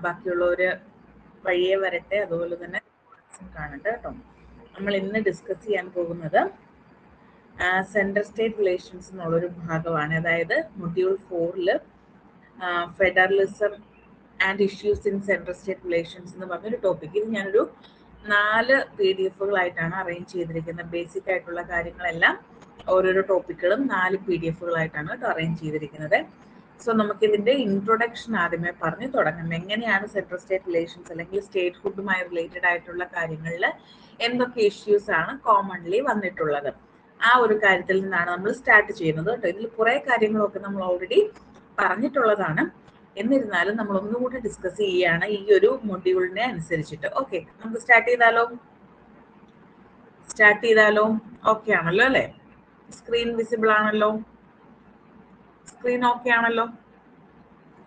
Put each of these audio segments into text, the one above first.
ബാക്കിയുള്ളവർ വഴിയെ വരട്ടെ, അതുപോലെ തന്നെ കാണട്ടെ കേട്ടോ. നമ്മൾ ഇന്ന് ഡിസ്കസ് ചെയ്യാൻ പോകുന്നത് സെൻട്രൽ സ്റ്റേറ്റ് റിലേഷൻസ് എന്നുള്ളൊരു ഭാഗമാണ്. അതായത് module 4 federalism and issues in central state relations എന്ന് പറഞ്ഞൊരു ടോപ്പിക്. ഇത് ഞാനൊരു 4 PDF-കളായിട്ടാണ് അറേഞ്ച് ചെയ്തിരിക്കുന്നത്. ബേസിക് ആയിട്ടുള്ള കാര്യങ്ങളെല്ലാം ഓരോരോ ടോപ്പിക്കുകളും 4 PDF-കളായിട്ടാണ് അറേഞ്ച് ചെയ്തിരിക്കുന്നത്. സോ നമുക്കിതിൻ്റെ ഇൻട്രൊഡക്ഷൻ ആദ്യമേ പറഞ്ഞ് തുടങ്ങാം. എങ്ങനെയാണ് സെൻട്രൽ സ്റ്റേറ്റ് റിലേഷൻസ് അല്ലെങ്കിൽ സ്റ്റേറ്റ് ഹുഡുമായി റിലേറ്റഡ് ആയിട്ടുള്ള കാര്യങ്ങളിൽ എന്തൊക്കെ ഇഷ്യൂസ് ആണ് കോമൺലി വന്നിട്ടുള്ളത്, ആ ഒരു കാര്യത്തിൽ നിന്നാണ് നമ്മൾ സ്റ്റാർട്ട് ചെയ്യുന്നത് കേട്ടോ. ഇതിൽ കുറേ കാര്യങ്ങളൊക്കെ നമ്മൾ ഓൾറെഡി പറഞ്ഞിട്ടുള്ളതാണ്. എന്നിരുന്നാലും നമ്മൾ ഒന്നുകൂടി ഡിസ്കസ് ചെയ്യുകയാണ് ഈ ഒരു മൊഡ്യൂളിനെ അനുസരിച്ചിട്ട്. ഓക്കെ, നമുക്ക് സ്റ്റാർട്ട് ചെയ്താലോ? ഓക്കെ ആണല്ലോ അല്ലേ? സ്ക്രീൻ വിസിബിൾ ആണല്ലോ? സ്ക്രീൻ ഓക്കെ ആണല്ലോ?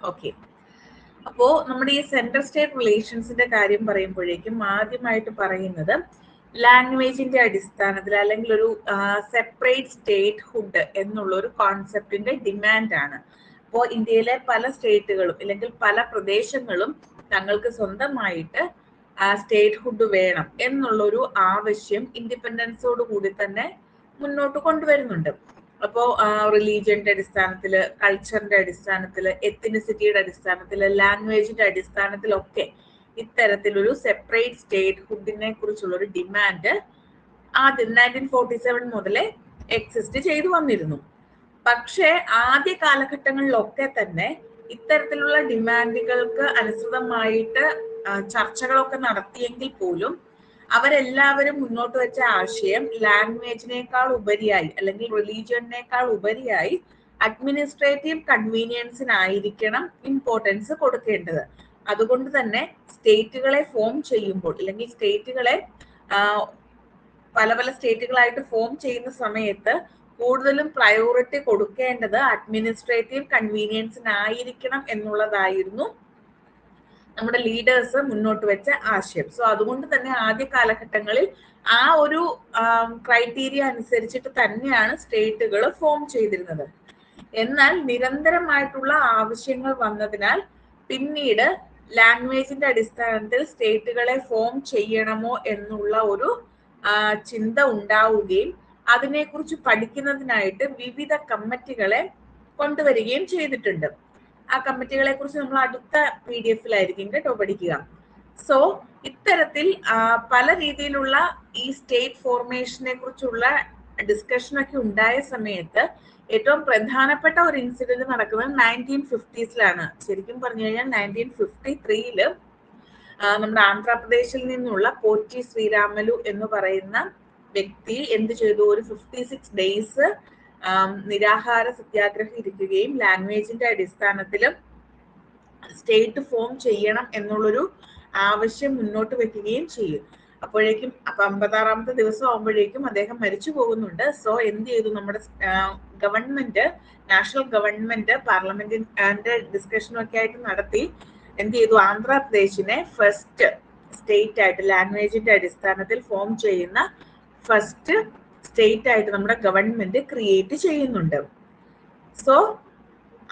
ഓക്കെ. അപ്പോൾ നമ്മുടെ ഈ സെൻട്രൽ സ്റ്റേറ്റ് റിലേഷൻസിന്റെ കാര്യം പറയുമ്പോഴേക്കും ആദ്യമായിട്ട് പറയുന്നത് ലാംഗ്വേജിന്റെ അടിസ്ഥാനത്തിൽ അല്ലെങ്കിൽ ഒരു സെപ്പറേറ്റ് സ്റ്റേറ്റ് ഹുഡ് എന്നുള്ള ഒരു കോൺസെപ്റ്റിന്റെ ഡിമാൻഡ് ആണ്. അപ്പോൾ ഇന്ത്യയിലെ പല സ്റ്റേറ്റുകളും അല്ലെങ്കിൽ പല പ്രദേശങ്ങളും തങ്ങൾക്ക് സ്വന്തമായിട്ട് സ്റ്റേറ്റ് ഹുഡ് വേണം എന്നുള്ളൊരു ആവശ്യം ഇൻഡിപെൻഡൻസോട് കൂടി തന്നെ മുന്നോട്ട് കൊണ്ടുവരുന്നുണ്ട്. അപ്പോൾ റിലീജിയന്റെ അടിസ്ഥാനത്തില്, കൾച്ചറിന്റെ അടിസ്ഥാനത്തില്, എത്തിനിസിറ്റിയുടെ അടിസ്ഥാനത്തില്, ലാംഗ്വേജിന്റെ അടിസ്ഥാനത്തിലൊക്കെ ഇത്തരത്തിലൊരു സെപ്പറേറ്റ് സ്റ്റേറ്റ് ഹുഡിനെ കുറിച്ചുള്ള ഒരു ഡിമാൻഡ് ആദ്യം 1947 മുതലേ എക്സിസ്റ്റ് ചെയ്തു വന്നിരുന്നു. പക്ഷേ ആദ്യ കാലഘട്ടങ്ങളിലൊക്കെ തന്നെ ഇത്തരത്തിലുള്ള ഡിമാൻഡുകൾക്ക് അനുസൃതമായിട്ട് ചർച്ചകളൊക്കെ നടത്തിയെങ്കിൽ പോലും അവരെല്ലാവരും മുന്നോട്ട് വെച്ച ആശയം ലാംഗ്വേജിനേക്കാൾ ഉപരിയായി അല്ലെങ്കിൽ റിലീജിയനേക്കാൾ ഉപരിയായി അഡ്മിനിസ്ട്രേറ്റീവ് കൺവീനിയൻസിനായിരിക്കണം ഇമ്പോർട്ടൻസ് കൊടുക്കേണ്ടത്. അതുകൊണ്ട് തന്നെ സ്റ്റേറ്റുകളെ ഫോം ചെയ്യുമ്പോൾ അല്ലെങ്കിൽ സ്റ്റേറ്റുകളെ പല പല സ്റ്റേറ്റുകളായിട്ട് ഫോം ചെയ്യുന്ന സമയത്ത് കൂടുതലും പ്രയോറിറ്റി കൊടുക്കേണ്ടത് അഡ്മിനിസ്ട്രേറ്റീവ് കൺവീനിയൻസിനായിരിക്കണം എന്നുള്ളതായിരുന്നു നമ്മുടെ ലീഡേഴ്സ് മുന്നോട്ട് വെച്ച ആശയം. സോ അതുകൊണ്ട് തന്നെ ആദ്യ കാലഘട്ടങ്ങളിൽ ആ ഒരു ക്രൈറ്റീരിയ അനുസരിച്ചിട്ട് തന്നെയാണ് സ്റ്റേറ്റുകൾ ഫോം ചെയ്തിരുന്നത്. എന്നാൽ നിരന്തരമായിട്ടുള്ള ആവശ്യങ്ങൾ വന്നതിനാൽ പിന്നീട് ലാംഗ്വേജിന്റെ അടിസ്ഥാനത്തിൽ സ്റ്റേറ്റുകളെ ഫോം ചെയ്യണമോ എന്നുള്ള ഒരു ചിന്ത ഉണ്ടാവുകയും അതിനെക്കുറിച്ച് പഠിക്കുന്നതിനായിട്ട് വിവിധ കമ്മിറ്റികളെ കൊണ്ടുവരികയും ചെയ്തിട്ടുണ്ട്. ആ കമ്മിറ്റികളെ കുറിച്ച് നമ്മൾ അടുത്ത PDF-ലായിരിക്കും കേട്ടോ പഠിക്കുക. സോ ഇത്തരത്തിൽ പല രീതിയിലുള്ള ഈ സ്റ്റേറ്റ് ഫോർമേഷനെ കുറിച്ചുള്ള ഡിസ്കഷനൊക്കെ ഉണ്ടായ സമയത്ത് ഏറ്റവും പ്രധാനപ്പെട്ട ഒരു ഇൻസിഡന്റ് നടക്കുന്നത് 1950s-ലാണ്. ശരിക്കും പറഞ്ഞു കഴിഞ്ഞാൽ 1953-ല് നമ്മുടെ ആന്ധ്രാപ്രദേശിൽ നിന്നുള്ള പോറ്റി ശ്രീരാമലു എന്ന് പറയുന്ന വ്യക്തി എന്ത് ചെയ്തു, ഒരു 56 days നിരാഹാര സത്യാഗ്രഹം ഇരിക്കുകയും ലാംഗ്വേജിന്റെ അടിസ്ഥാനത്തിലും സ്റ്റേറ്റ് ഫോം ചെയ്യണം എന്നുള്ളൊരു ആവശ്യം മുന്നോട്ട് വെക്കുകയും ചെയ്യും. അപ്പോഴേക്കും 56-ാമത്തെ ദിവസം ആകുമ്പോഴേക്കും അദ്ദേഹം മരിച്ചു പോകുന്നുണ്ട്. സോ എന്ത് ചെയ്തു, നമ്മുടെ ഗവൺമെന്റ്, നാഷണൽ ഗവൺമെന്റ് പാർലമെന്റിന്റെ ഡിസ്കഷനും ഒക്കെ ആയിട്ട് നടത്തി എന്ത് ചെയ്തു, ആന്ധ്രാപ്രദേശിനെ ഫസ്റ്റ് സ്റ്റേറ്റ് ആയിട്ട് ലാംഗ്വേജിന്റെ അടിസ്ഥാനത്തിൽ ഫോം ചെയ്യുന്ന ഫസ്റ്റ് സ്റ്റേറ്റ് ആയിട്ട് നമ്മുടെ ഗവൺമെന്റ് ക്രിയേറ്റ് ചെയ്യുന്നുണ്ട്. സോ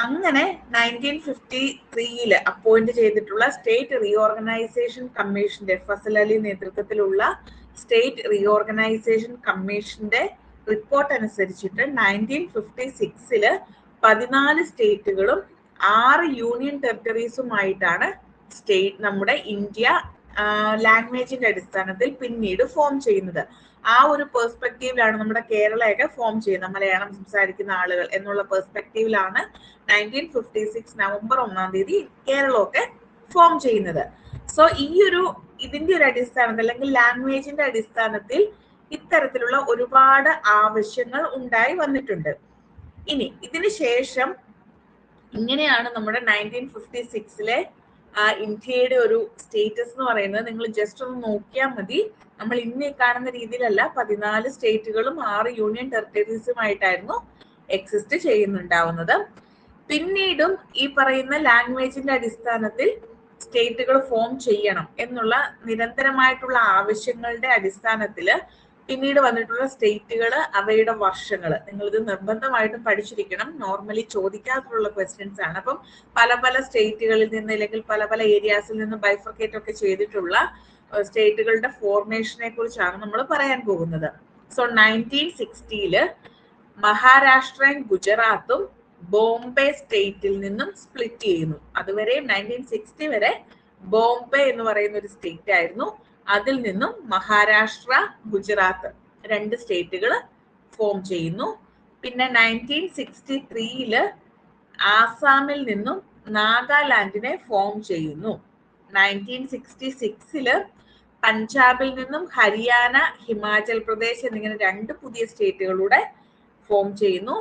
അങ്ങനെ 1953-ല് അപ്പോയിന്റ് ചെയ്തിട്ടുള്ള സ്റ്റേറ്റ് റീഓർഗനൈസേഷൻ കമ്മീഷന്റെ, ഫസൽ അലി നേതൃത്വത്തിലുള്ള സ്റ്റേറ്റ് റീഓർഗനൈസേഷൻ കമ്മീഷന്റെ റിപ്പോർട്ട് അനുസരിച്ചിട്ട് 1956-ല് 14 സ്റ്റേറ്റുകളും 6 യൂണിയൻ ടെറിട്ടറീസുമായിട്ടാണ് നമ്മുടെ ഇന്ത്യ ലാംഗ്വേജിന്റെ അടിസ്ഥാനത്തിൽ പിന്നീട് ഫോം ചെയ്യുന്നത്. ആ ഒരു പെർസ്പെക്റ്റീവിലാണ് നമ്മുടെ കേരളയൊക്കെ ഫോം ചെയ്യുന്നത്, മലയാളം സംസാരിക്കുന്ന ആളുകൾ എന്നുള്ള പെർസ്പെക്റ്റീവിലാണ് 1956 നവംബർ 1-ാം തീയതി കേരളമൊക്കെ ഫോം ചെയ്യുന്നത്. സോ ഇതിന്റെ ഒരു അടിസ്ഥാനത്തിൽ അല്ലെങ്കിൽ ലാംഗ്വേജിന്റെ അടിസ്ഥാനത്തിൽ ഇത്തരത്തിലുള്ള ഒരുപാട് ആവശ്യങ്ങൾ ഉണ്ടായി വന്നിട്ടുണ്ട്. ഇനി ഇതിന് ശേഷം ഇങ്ങനെയാണ് നമ്മുടെ 1956-ലെ ഇന്ത്യയുടെ ഒരു സ്റ്റേറ്റസ് എന്ന് പറയുന്നത്. നിങ്ങൾ ജസ്റ്റ് ഒന്ന് നോക്കിയാൽ മതി. നമ്മൾ ഇന്ന് കാണുന്ന രീതിയിലല്ല, 14 സ്റ്റേറ്റുകളും 6 യൂണിയൻ ടെറിട്ടറീസുമായിട്ടായിരുന്നു എക്സിസ്റ്റ് ചെയ്യുന്നുണ്ടാവുന്നത്. പിന്നീടും ഈ പറയുന്ന ലാംഗ്വേജിന്റെ അടിസ്ഥാനത്തിൽ സ്റ്റേറ്റുകൾ ഫോം ചെയ്യണം എന്നുള്ള നിരന്തരമായിട്ടുള്ള ആവശ്യങ്ങളുടെ അടിസ്ഥാനത്തിൽ പിന്നീട് വന്നിട്ടുള്ള സ്റ്റേറ്റുകൾ, അവയുടെ വർഷങ്ങൾ. നിങ്ങൾ ഇത് നിർബന്ധമായിട്ടും പഠിച്ചിരിക്കണം. നോർമലി ചോദിക്കാറുള്ള ക്വസ്റ്റ്യൻസ് ആണ്. അപ്പം പല പല സ്റ്റേറ്റുകളിൽ നിന്ന് അല്ലെങ്കിൽ പല പല ഏരിയാസിൽ നിന്ന് ബൈഫർക്കേറ്റ് ഒക്കെ ചെയ്തിട്ടുള്ള സ്റ്റേറ്റുകളുടെ ഫോർമേഷനെ കുറിച്ചാണ് നമ്മൾ പറയാൻ പോകുന്നത്. സോ 1960 മഹാരാഷ്ട്രയും ഗുജറാത്തും ബോംബെ സ്റ്റേറ്റിൽ നിന്നും സ്പ്ലിറ്റ് ചെയ്യുന്നു. അതുവരെ 1960 വരെ ബോംബെ എന്ന് പറയുന്ന ഒരു സ്റ്റേറ്റ് ആയിരുന്നു. അതിൽ നിന്നും മഹാരാഷ്ട്ര, ഗുജറാത്ത് രണ്ട് സ്റ്റേറ്റുകൾ ഫോം ചെയ്യുന്നു. പിന്നെ 1963 ആസാമിൽ നിന്നും നാഗാലാൻഡിനെ ഫോം ചെയ്യുന്നു. 1966 പഞ്ചാബിൽ നിന്നും ഹരിയാന, ഹിമാചൽ പ്രദേശ് എന്നിങ്ങനെ രണ്ട് പുതിയ സ്റ്റേറ്റുകളുടെ ഫോം ചെയ്യുന്നു.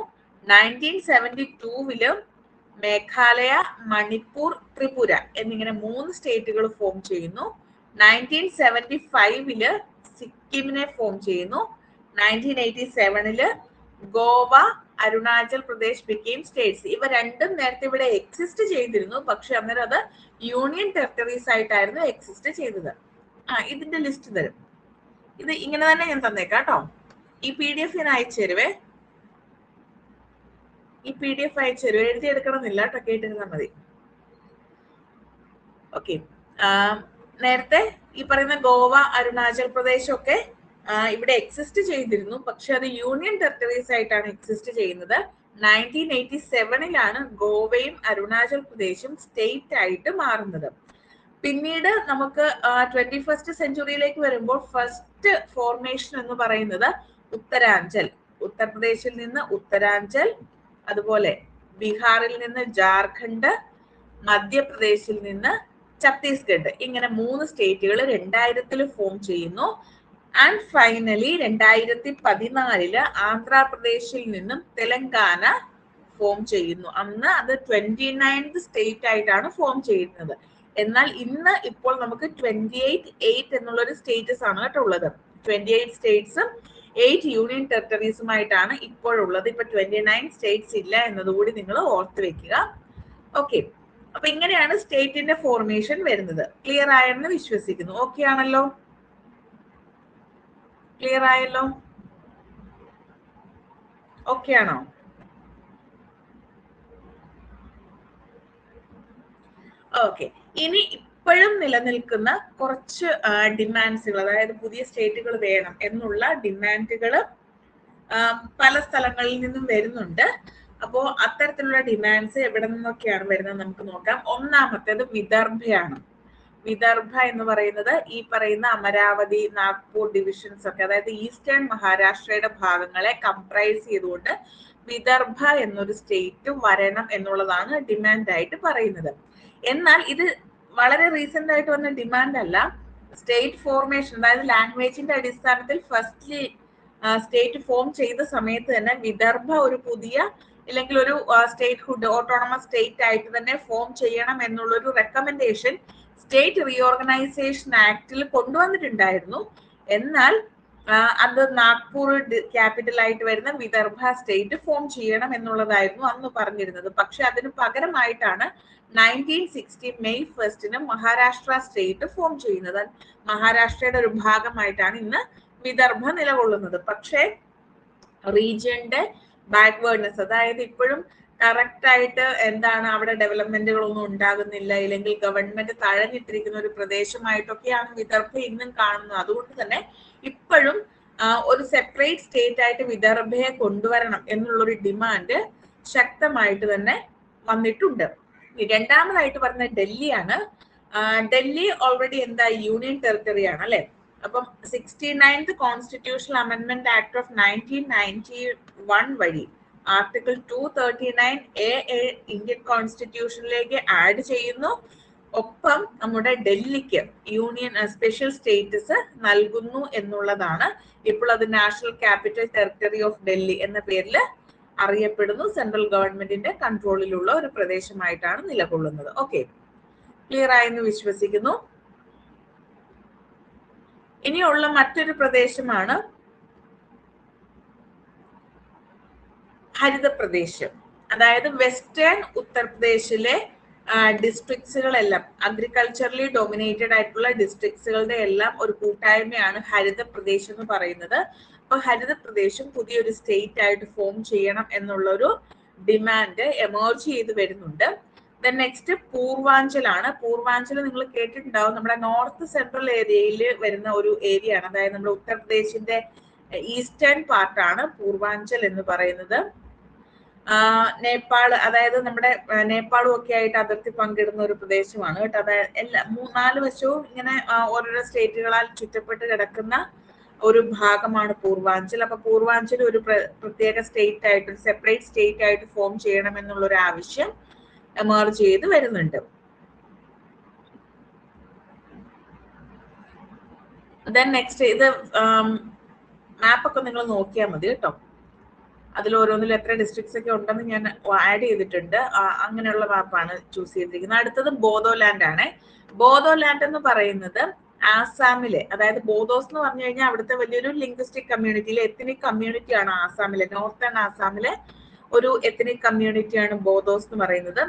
1972 മേഘാലയ, മണിപ്പൂർ, ത്രിപുര എന്നിങ്ങനെ 3 സ്റ്റേറ്റുകൾ ഫോം ചെയ്യുന്നു. 1975 സിക്കിമിനെ ഫോം ചെയ്യുന്നു. 1987 ഗോവ, അരുണാചൽ പ്രദേശ് ബിക്കെയിം സ്റ്റേറ്റ്സ്. ഇവ രണ്ടും നേരത്തെ ഇവിടെ എക്സിസ്റ്റ് ചെയ്തിരുന്നു, പക്ഷെ അന്നേരം അത് യൂണിയൻ ടെറിട്ടറീസ് ആയിട്ടായിരുന്നു എക്സിസ്റ്റ് ചെയ്തത്. ഇതിന്റെ ലിസ്റ്റ് തരും. ഇത് ഇങ്ങനെ തന്നെ ഞാൻ തന്നേക്കാം കേട്ടോ. ഈ PDF ഞാൻ അയച്ചു തരുവേ. എഴുതിയെടുക്കണമെന്നില്ല കേട്ടോ, കേട്ടിരുന്നാൽ മതി. ഓക്കെ. നേരത്തെ ഈ പറയുന്ന ഗോവ, അരുണാചൽ പ്രദേശ് ഒക്കെ ഇവിടെ എക്സിസ്റ്റ് ചെയ്തിരുന്നു, പക്ഷെ അത് യൂണിയൻ ടെറിട്ടറീസ് ആയിട്ടാണ് എക്സിസ്റ്റ് ചെയ്യുന്നത്. 1987 ഗോവയും അരുണാചൽ പ്രദേശും സ്റ്റേറ്റ് ആയിട്ട് മാറുന്നത്. പിന്നീട് നമുക്ക് 21st സെഞ്ചുറിയിലേക്ക് വരുമ്പോൾ ഫസ്റ്റ് ഫോർമേഷൻ എന്ന് പറയുന്നത് ഉത്തരാഞ്ചൽ. ഉത്തർപ്രദേശിൽ നിന്ന് ഉത്തരാഞ്ചൽ, അതുപോലെ ബീഹാറിൽ നിന്ന് ജാർഖണ്ഡ്, മധ്യപ്രദേശിൽ നിന്ന് ഛത്തീസ്ഗഡ്, ഇങ്ങനെ 3 സ്റ്റേറ്റുകൾ 2000 ഫോം ചെയ്യുന്നു. ആൻഡ് ഫൈനലി 2014 ആന്ധ്രാപ്രദേശിൽ നിന്നും തെലങ്കാന ഫോം ചെയ്യുന്നു. അന്ന് അത് 29th സ്റ്റേറ്റ് ആയിട്ടാണ് ഫോം ചെയ്യുന്നത്. എന്നാൽ ഇപ്പോൾ നമുക്ക് 28 എന്നുള്ളൊരു സ്റ്റേറ്റസ് ആണ് കേട്ടോ ഉള്ളത്. 28 സ്റ്റേറ്റ്സും 8 യൂണിയൻ ടെറിട്ടറീസുമായിട്ടാണ് ഇപ്പോഴുള്ളത്. ഇപ്പൊ 29 സ്റ്റേറ്റ്സ് ഇല്ല എന്നതുകൂടി നിങ്ങൾ ഓർത്ത് വെക്കുക. ഓക്കെ. അപ്പൊ ഇങ്ങനെയാണ് സ്റ്റേറ്റിന്റെ ഫോർമേഷൻ വരുന്നത്. ക്ലിയർ ആയെന്ന് വിശ്വസിക്കുന്നു. ഓക്കെ ആണല്ലോ? ക്ലിയർ ആയല്ലോ? ഓക്കെ ആണോ? ഓക്കെ. ഇനി ഇപ്പോഴും നിലനിൽക്കുന്ന കുറച്ച് ഡിമാൻഡ്സുകൾ, അതായത് പുതിയ സ്റ്റേറ്റുകൾ വേണം എന്നുള്ള ഡിമാൻഡുകൾ പല സ്ഥലങ്ങളിൽ നിന്നും വരുന്നുണ്ട്. അപ്പോ അത്തരത്തിലുള്ള ഡിമാൻഡ്സ് എവിടെ നിന്നൊക്കെയാണ് വരുന്നത് നമുക്ക് നോക്കാം. ഒന്നാമത്തേത് വിദർഭയാണ്. വിദർഭ എന്ന് പറയുന്നത് ഈ പറയുന്ന അമരാവതി, നാഗ്പൂർ ഡിവിഷൻസ് ഒക്കെ, അതായത് ഈസ്റ്റേൺ മഹാരാഷ്ട്രയുടെ ഭാഗങ്ങളെ കംപ്രൈസ് ചെയ്തുകൊണ്ട് വിദർഭ എന്നൊരു സ്റ്റേറ്റ് വരണം എന്നുള്ളതാണ് ഡിമാൻഡ് ആയിട്ട് പറയുന്നത്. എന്നാൽ ഇത് വളരെ റീസെന്റ് ആയിട്ട് വന്ന ഡിമാൻഡ് അല്ല. സ്റ്റേറ്റ് ഫോർമേഷൻ, അതായത് ലാംഗ്വേജിന്റെ അടിസ്ഥാനത്തിൽ ഫസ്റ്റ്ലി സ്റ്റേറ്റ് ഫോം ചെയ്ത സമയത്ത് തന്നെ വിദർഭ ഒരു പുതിയ അല്ലെങ്കിൽ ഒരു സ്റ്റേറ്റ്ഹുഡ്, ഓട്ടോണമസ് സ്റ്റേറ്റ് ആയിട്ട് തന്നെ ഫോം ചെയ്യണം എന്നുള്ളൊരു റെക്കമെൻഡേഷൻ സ്റ്റേറ്റ് റീഓർഗനൈസേഷൻ ആക്ടിൽ കൊണ്ടുവന്നിട്ടുണ്ടായിരുന്നു. എന്നാൽ അത് നാഗ്പൂർ ക്യാപിറ്റൽ ആയിട്ട് വരുന്ന വിദർഭ സ്റ്റേറ്റ് ഫോം ചെയ്യണം എന്നുള്ളതായിരുന്നു അന്ന് പറഞ്ഞിരുന്നത്. പക്ഷെ അതിന് പകരമായിട്ടാണ് 1960 May 1 മഹാരാഷ്ട്ര സ്റ്റേറ്റ് ഫോം ചെയ്യുന്നത്. മഹാരാഷ്ട്രയുടെ ഒരു ഭാഗമായിട്ടാണ് ഇന്ന് വിദർഭ നിലകൊള്ളുന്നത്. പക്ഷേ റീജിയന്റെ ബാക്ക്വേർഡ്നെസ്, അതായത് ഇപ്പോഴും കറക്റ്റ് ആയിട്ട് എന്താണ് അവിടെ ഡെവലപ്മെന്റുകളൊന്നും ഉണ്ടാകുന്നില്ല, ഇല്ലെങ്കിൽ ഗവൺമെന്റ് തഴഞ്ഞിട്ടിരിക്കുന്ന ഒരു പ്രദേശമായിട്ടൊക്കെയാണ് വിദർഭ ഇന്നും കാണുന്നത്. അതുകൊണ്ട് തന്നെ ഇപ്പോഴും ഒരു സെപ്പറേറ്റ് സ്റ്റേറ്റ് ആയിട്ട് വിദർഭയെ കൊണ്ടുവരണം എന്നുള്ളൊരു ഡിമാൻഡ് ശക്തമായിട്ട് തന്നെ വന്നിട്ടുണ്ട്. രണ്ടാമതായിട്ട് പറഞ്ഞ ഡൽഹിയാണ്. ഡൽഹി ഓൾറെഡി എന്താ യൂണിയൻ ടെറിട്ടറി ആണ് അല്ലെ. അപ്പം 69th constitutional amendment act of 1991 വഴി ആർട്ടിക്കിൾ 239A ഇന്ത്യൻ കോൺസ്റ്റിറ്റ്യൂഷനിലേക്ക് ആഡ് ചെയ്യുന്നു. ഒപ്പം നമ്മുടെ ഡൽഹിക്ക് യൂണിയൻ സ്പെഷ്യൽ സ്റ്റേറ്റസ് നൽകുന്നു എന്നുള്ളതാണ്. ഇപ്പോൾ അത് national capital territory of Delhi എന്ന പേരിൽ അറിയപ്പെടുന്നു. സെൻട്രൽ ഗവൺമെന്റിന്റെ കൺട്രോളിലുള്ള ഒരു പ്രദേശമായിട്ടാണ് നിലകൊള്ളുന്നത്. ഓക്കെ, ക്ലിയർ ആയെന്ന് വിശ്വസിക്കുന്നു. ഇനിയുള്ള മറ്റൊരു പ്രദേശമാണ് ഹരിത പ്രദേശം. അതായത് വെസ്റ്റേൺ ഉത്തർപ്രദേശിലെ ഡിസ്ട്രിക്ട്സുകളെല്ലാം അഗ്രികൾച്ചറലി ഡൊമിനേറ്റഡ് ആയിട്ടുള്ള ഡിസ്ട്രിക്ട്സുകളുടെ എല്ലാം ഒരു കൂട്ടായ്മയാണ് ഹരിത പ്രദേശ് എന്ന് പറയുന്നത്. അപ്പൊ ഹരിത പ്രദേശം പുതിയൊരു സ്റ്റേറ്റ് ആയിട്ട് ഫോം ചെയ്യണം എന്നുള്ളൊരു ഡിമാൻഡ് എമേർജ് ചെയ്ത് വരുന്നുണ്ട്. Then next പൂർവാഞ്ചലാണ്. പൂർവാഞ്ചൽ നിങ്ങൾ കേട്ടിട്ടുണ്ടാവും, നമ്മുടെ നോർത്ത് സെൻട്രൽ ഏരിയയിൽ വരുന്ന ഒരു ഏരിയ ആണ്. അതായത് നമ്മുടെ ഉത്തർപ്രദേശിന്റെ ഈസ്റ്റേൺ പാർട്ടാണ് പൂർവാഞ്ചൽ എന്ന് പറയുന്നത്. നേപ്പാൾ, അതായത് നമ്മുടെ നേപ്പാളും ഒക്കെ ആയിട്ട് അതിർത്തി പങ്കിടുന്ന ഒരു പ്രദേശമാണ് കേട്ടോ. അതായത് 3-4 വശവും ഇങ്ങനെ ഓരോരോ സ്റ്റേറ്റുകളാൽ ചുറ്റപ്പെട്ട് കിടക്കുന്ന ഒരു ഭാഗമാണ് പൂർവാഞ്ചൽ. അപ്പൊ പൂർവാഞ്ചൽ ഒരു പ്രത്യേക സ്റ്റേറ്റ് ആയിട്ട്, ഒരു സെപ്പറേറ്റ് സ്റ്റേറ്റ് ആയിട്ട് ഫോം ചെയ്യണം എന്നുള്ള ഒരു ആവശ്യം എമേർജ് ചെയ്ത് വരുന്നുണ്ട്. ദെൻ നെക്സ്റ്റ്, ഇത് മാപ്പൊക്കെ നിങ്ങൾ നോക്കിയാൽ മതി കേട്ടോ. അതിൽ ഓരോന്നിലും എത്ര ഡിസ്ട്രിക്ട്സ് ഒക്കെ ഉണ്ടെന്ന് ഞാൻ ആഡ് ചെയ്തിട്ടുണ്ട്. അങ്ങനെയുള്ള മാപ്പാണ് ചൂസ് ചെയ്തിരിക്കുന്നത്. അടുത്തത് ബോഡോലാൻഡ് ആണ്. ബോഡോലാൻഡ് എന്ന് പറയുന്നത് ആസാമിലെ, അതായത് ബോഡോസ് എന്ന് പറഞ്ഞു കഴിഞ്ഞാൽ അവിടുത്തെ വലിയൊരു ലിംഗ്വിസ്റ്റിക് കമ്മ്യൂണിറ്റിയിലെ എത്നിക് കമ്മ്യൂണിറ്റിയാണ് ആസാമിലെ, നോർത്തേൺ ആസാമിലെ ഒരു എത്നിക് കമ്മ്യൂണിറ്റിയാണ് ബോഡോസ് എന്ന് പറയുന്നത്.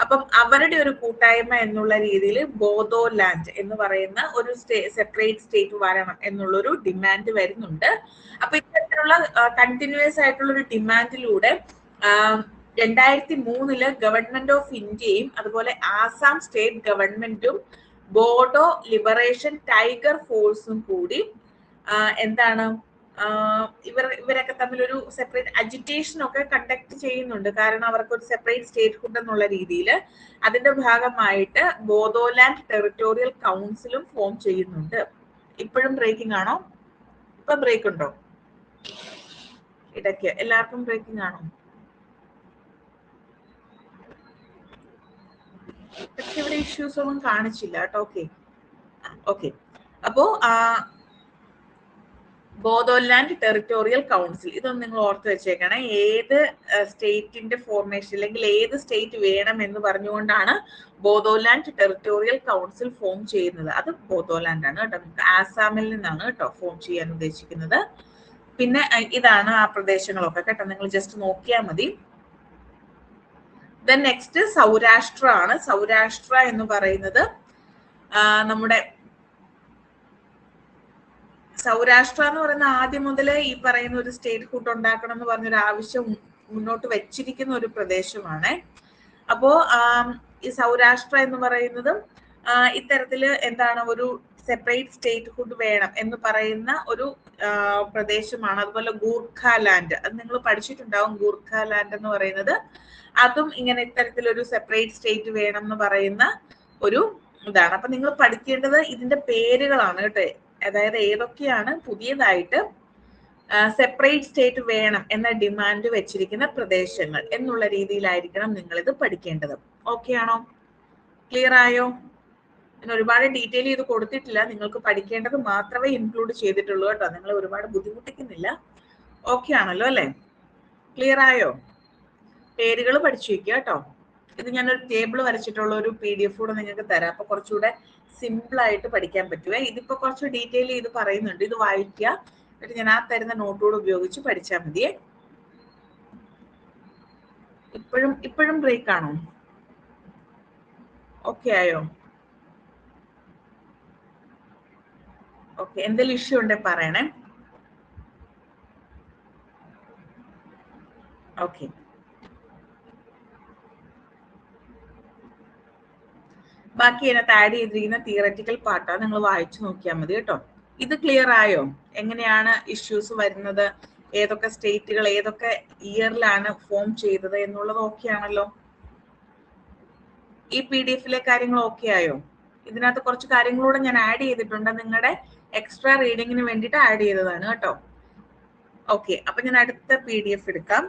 അപ്പം അവരുടെ ഒരു കൂട്ടായ്മ എന്നുള്ള രീതിയിൽ ബോഡോലാൻഡ് എന്ന് പറയുന്ന ഒരു സെപ്പറേറ്റ് സ്റ്റേറ്റ് വരണം എന്നുള്ളൊരു ഡിമാൻഡ് വരുന്നുണ്ട്. അപ്പൊ ഇത്തരത്തിലുള്ള കണ്ടിന്യൂസ് ആയിട്ടുള്ള ഒരു ഡിമാൻഡിലൂടെ 2003 ഗവൺമെന്റ് ഓഫ് ഇന്ത്യയും അതുപോലെ ആസാം സ്റ്റേറ്റ് ഗവൺമെന്റും ബോഡോ ലിബറേഷൻ ടൈഗർ ഫോഴ്സും കൂടി എന്താണ് ഇവരൊക്കെ തമ്മിൽ ഒരു സെപ്പറേറ്റ് അജിറ്റേഷൻ ഒക്കെ കണ്ടക്ട് ചെയ്യുന്നുണ്ട്. കാരണം അവർക്ക് ഒരു സെപ്പറേറ്റ് സ്റ്റേറ്റ്ഹുഡ് എന്നുള്ള രീതിയിൽ അതിന്റെ ഭാഗമായിട്ട് ബോഡോലാൻഡ് ടെറിട്ടോറിയൽ കൗൺസിലും ഫോം ചെയ്യുന്നുണ്ട്. ഇപ്പോഴും ബ്രേക്കിംഗ് ആണോ? ഇപ്പൊ ബ്രേക്ക് ഉണ്ടോ? ഇടയ്ക്ക് എല്ലാവർക്കും ബ്രേക്കിംഗ് ആണോ? പക്ഷെ ഇവിടെ ഇഷ്യൂസ് ഒന്നും കാണിച്ചില്ല കേട്ടോ. ഓക്കെ. അപ്പോ ബോഡോലാൻഡ് ടെറിട്ടോറിയൽ കൗൺസിൽ, ഇതൊന്നും നിങ്ങൾ ഓർത്ത് വെച്ചേക്കണം. ഏത് സ്റ്റേറ്റിന്റെ ഫോർമേഷൻ അല്ലെങ്കിൽ ഏത് സ്റ്റേറ്റ് വേണം എന്ന് പറഞ്ഞുകൊണ്ടാണ് ബോഡോലാൻഡ് ടെറിട്ടോറിയൽ കൗൺസിൽ ഫോം ചെയ്യുന്നത്. അത് ബോഡോലാൻഡ് ആണ് കേട്ടോ. നമുക്ക് ആസാമിൽ നിന്നാണ് കേട്ടോ ഫോം ചെയ്യാൻ ഉദ്ദേശിക്കുന്നത്. പിന്നെ ഇതാണ് ആ പ്രദേശങ്ങളൊക്കെ കേട്ടോ, നിങ്ങൾ ജസ്റ്റ് നോക്കിയാൽ മതി. ദെൻ നെക്സ്റ്റ് സൗരാഷ്ട്ര ആണ്. സൗരാഷ്ട്ര എന്ന് പറയുന്നത് നമ്മുടെ സൗരാഷ്ട്ര എന്ന് പറയുന്ന ആദ്യം മുതലേ ഈ പറയുന്ന ഒരു സ്റ്റേറ്റ് ഹുഡ് ഉണ്ടാക്കണം എന്ന് പറഞ്ഞൊരു ആവശ്യം മുന്നോട്ട് വെച്ചിരിക്കുന്ന ഒരു പ്രദേശമാണ്. അപ്പോ ഈ സൗരാഷ്ട്ര എന്ന് പറയുന്നത് ഇത്തരത്തില് എന്താണ് ഒരു സെപ്പറേറ്റ് സ്റ്റേറ്റ് ഹുഡ് വേണം എന്ന് പറയുന്ന ഒരു പ്രദേശമാണ്. അതുപോലെ ഗൂർഖാലാൻഡ്, അത് നിങ്ങൾ പഠിച്ചിട്ടുണ്ടാവും. ഗൂർഖാലാൻഡ് എന്ന് പറയുന്നത് അതും ഇങ്ങനെ ഇത്തരത്തിലൊരു സെപ്പറേറ്റ് സ്റ്റേറ്റ് വേണം എന്ന് പറയുന്ന ഒരു ഇതാണ്. അപ്പൊ നിങ്ങൾ പഠിക്കേണ്ടത് ഇതിന്റെ പേരുകളാണ് കേട്ടോ. അതായത് ഏതൊക്കെയാണ് പുതിയതായിട്ട് സെപ്പറേറ്റ് സ്റ്റേറ്റ് വേണം എന്ന ഡിമാൻഡ് വെച്ചിരിക്കുന്ന പ്രദേശങ്ങൾ എന്നുള്ള രീതിയിലായിരിക്കണം നിങ്ങൾ ഇത് പഠിക്കേണ്ടത്. ഓക്കെ ആണോ? ക്ലിയർ ആയോ? ഞാൻ ഒരുപാട് ഡീറ്റെയിൽ ചെയ്ത് കൊടുത്തിട്ടില്ല, നിങ്ങൾക്ക് പഠിക്കേണ്ടത് മാത്രമേ ഇൻക്ലൂഡ് ചെയ്തിട്ടുള്ളൂ കേട്ടോ. നിങ്ങൾ ഒരുപാട് ബുദ്ധിമുട്ടിക്കുന്നില്ല. ഓക്കെ ആണല്ലോ അല്ലെ? ക്ലിയർ ആയോ? പേരുകൾ പഠിച്ചു വെക്കുക കേട്ടോ. ഇത് ഞാനൊരു ടേബിൾ വരച്ചിട്ടുള്ള ഒരു PDF കൂടെ നിങ്ങൾക്ക് തരാം. അപ്പൊ കുറച്ചുകൂടെ സിമ്പിൾ ആയിട്ട് പഠിക്കാൻ പറ്റുമേ. ഇതിപ്പോ കുറച്ച് ഡീറ്റെയിൽ ചെയ്ത് പറയുന്നുണ്ട്, ഇത് വായിക്കുക. എന്നിട്ട് ഞാൻ ആ തരുന്ന നോട്ടുകൂടെ ഉപയോഗിച്ച് പഠിച്ചാൽ മതിയേ. ഇപ്പോഴും ബ്രേക്ക് ആണോ? ഓക്കെ ആയോ? ഓക്കെ, എന്തെങ്കിലും ഇഷ്യൂ ഉണ്ടെ പറയണേ. ഓക്കെ, ബാക്കി അതിനകത്ത് ആഡ് ചെയ്തിരിക്കുന്ന തിയററ്റിക്കൽ പാർട്ടാണ്, നിങ്ങൾ വായിച്ചു നോക്കിയാൽ മതി കേട്ടോ. ഇത് ക്ലിയർ ആയോ? എങ്ങനെയാണ് ഇഷ്യൂസ് വരുന്നത്, ഏതൊക്കെ സ്റ്റേറ്റുകൾ ഏതൊക്കെ ഇയറിലാണ് ഫോം ചെയ്തത് എന്നുള്ളത് ഓക്കെ ആണല്ലോ? ഈ PDF കാര്യങ്ങൾ ഓക്കെ ആയോ? ഇതിനകത്ത് കുറച്ച് കാര്യങ്ങളൂടെ ഞാൻ ആഡ് ചെയ്തിട്ടുണ്ട്, നിങ്ങളുടെ എക്സ്ട്രാ റീഡിങ്ങിന് വേണ്ടിയിട്ട് ആഡ് ചെയ്തതാണ് കേട്ടോ. ഓക്കെ, അപ്പൊ ഞാൻ അടുത്ത PDF എടുക്കാം.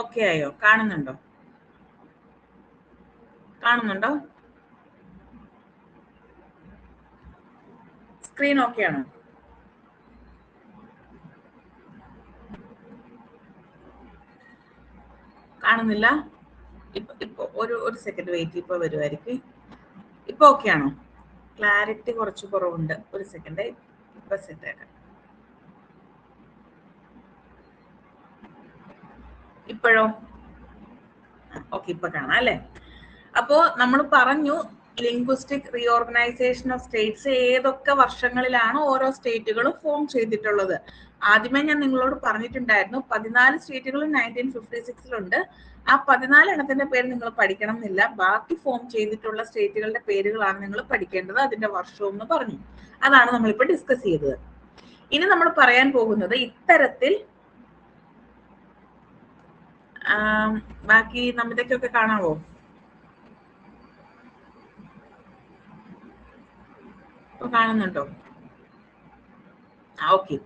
ഓക്കെ ആയോ? കാണുന്നുണ്ടോ? സ്ക്രീൻ ഓക്കെ ആണോ? കാണുന്നില്ല? ഇപ്പൊ ഒരു സെക്കൻഡ് വെയിറ്റ്, ഇപ്പൊ വരുമായിരിക്കും. ഇപ്പൊ ഓക്കെ ആണോ? ക്ലാരിറ്റി കുറച്ച് കുറവുണ്ട്. ഒരു സെക്കൻഡ്, ഇപ്പൊ സെറ്റ് ആക്കാം. ഇപ്പോഴോ? ഓക്കെ, ഇപ്പൊ കാണാം അല്ലെ? അപ്പോ നമ്മൾ പറഞ്ഞു ലിംഗ്വിസ്റ്റിക് റീഓർഗനൈസേഷൻ ഓഫ് സ്റ്റേറ്റ്സ് ഏതൊക്കെ വർഷങ്ങളിലാണ് ഓരോ സ്റ്റേറ്റുകളും ഫോം ചെയ്തിട്ടുള്ളത്. ആദ്യമേ ഞാൻ നിങ്ങളോട് പറഞ്ഞിട്ടുണ്ടായിരുന്നു 14 സ്റ്റേറ്റുകൾ 1956 ആ 14 എണ്ണത്തിന്റെ പേര് നിങ്ങൾ പഠിക്കണം എന്നില്ല, ബാക്കി ഫോം ചെയ്തിട്ടുള്ള സ്റ്റേറ്റുകളുടെ പേരുകളാണ് നിങ്ങൾ പഠിക്കേണ്ടത്, അതിന്റെ വർഷവും എന്ന് പറഞ്ഞു. അതാണ് നമ്മളിപ്പോ ഡിസ്കസ് ചെയ്തത്. ഇനി നമ്മൾ പറയാൻ പോകുന്നത് ഇത്തരത്തിൽ ബാക്കി നമ്മിതൊക്കെ കാണാവോ? കാണുന്നുണ്ടോ? ഓക്കെ.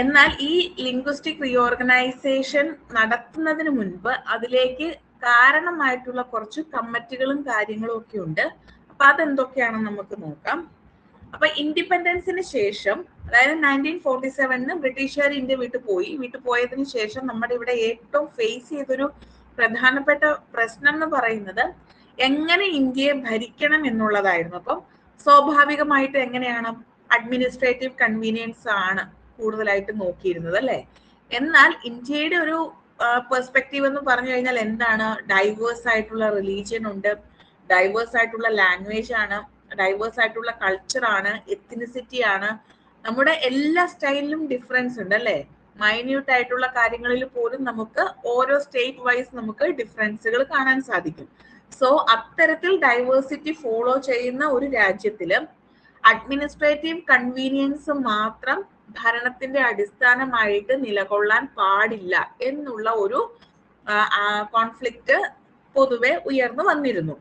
എന്നാൽ ഈ ലിംഗ്വിസ്റ്റിക് റീഓർഗനൈസേഷൻ നടത്തുന്നതിന് മുൻപ് അതിലേക്ക് കാരണമായിട്ടുള്ള കുറച്ച് കമ്മിറ്റികളും കാര്യങ്ങളും ഒക്കെ ഉണ്ട്. അപ്പൊ അതെന്തൊക്കെയാണെന്ന് നമുക്ക് നോക്കാം. അപ്പൊ ഇൻഡിപെൻഡൻസിന് ശേഷം, അതായത് 1947 ബ്രിട്ടീഷുകാർ ഇന്ത്യ വിട്ടുപോയതിനു ശേഷം നമ്മുടെ ഇവിടെ ഏറ്റവും ഫേസ് ചെയ്തൊരു പ്രധാനപ്പെട്ട പ്രശ്നം എന്ന് പറയുന്നത് എങ്ങനെ ഇന്ത്യയെ ഭരിക്കണം എന്നുള്ളതായിരുന്നു. അപ്പം സ്വാഭാവികമായിട്ട് എങ്ങനെയാണ്, അഡ്മിനിസ്ട്രേറ്റീവ് കൺവീനിയൻസ് ആണ് കൂടുതലായിട്ട് നോക്കിയിരുന്നത് അല്ലെ. എന്നാൽ ഇന്ത്യയുടെ ഒരു പെർസ്പെക്റ്റീവ് എന്ന് പറഞ്ഞു കഴിഞ്ഞാൽ എന്താണ്, ഡൈവേഴ്സ് ആയിട്ടുള്ള റിലീജിയൻ ഉണ്ട്, ഡൈവേഴ്സ് ആയിട്ടുള്ള ലാംഗ്വേജ് ആണ്, ഡൈവേഴ്സ് ആയിട്ടുള്ള കൾച്ചർ ആണ്, എത്തിനിസിറ്റി ആണ്. നമ്മുടെ എല്ലാ സ്റ്റൈലിലും ഡിഫറൻസ് ഉണ്ട് അല്ലെ. മൈന്യൂട്ട് ആയിട്ടുള്ള കാര്യങ്ങളിൽ പോലും നമുക്ക് ഓരോ സ്റ്റേറ്റ് വൈസ് നമുക്ക് ഡിഫറൻസുകൾ കാണാൻ സാധിക്കും. സോ അത്തരത്തിൽ ഡൈവേഴ്സിറ്റി ഫോളോ ചെയ്യുന്ന ഒരു രാജ്യത്തില് അഡ്മിനിസ്ട്രേറ്റീവ് കൺവീനിയൻസ് മാത്രം ഭരണത്തിന്റെ അടിസ്ഥാനമായിട്ട് നിലകൊള്ളാൻ പാടില്ല എന്നുള്ള ഒരു കോൺഫ്ലിക്റ്റ് പൊതുവെ ഉയർന്നു വന്നിരുന്നു.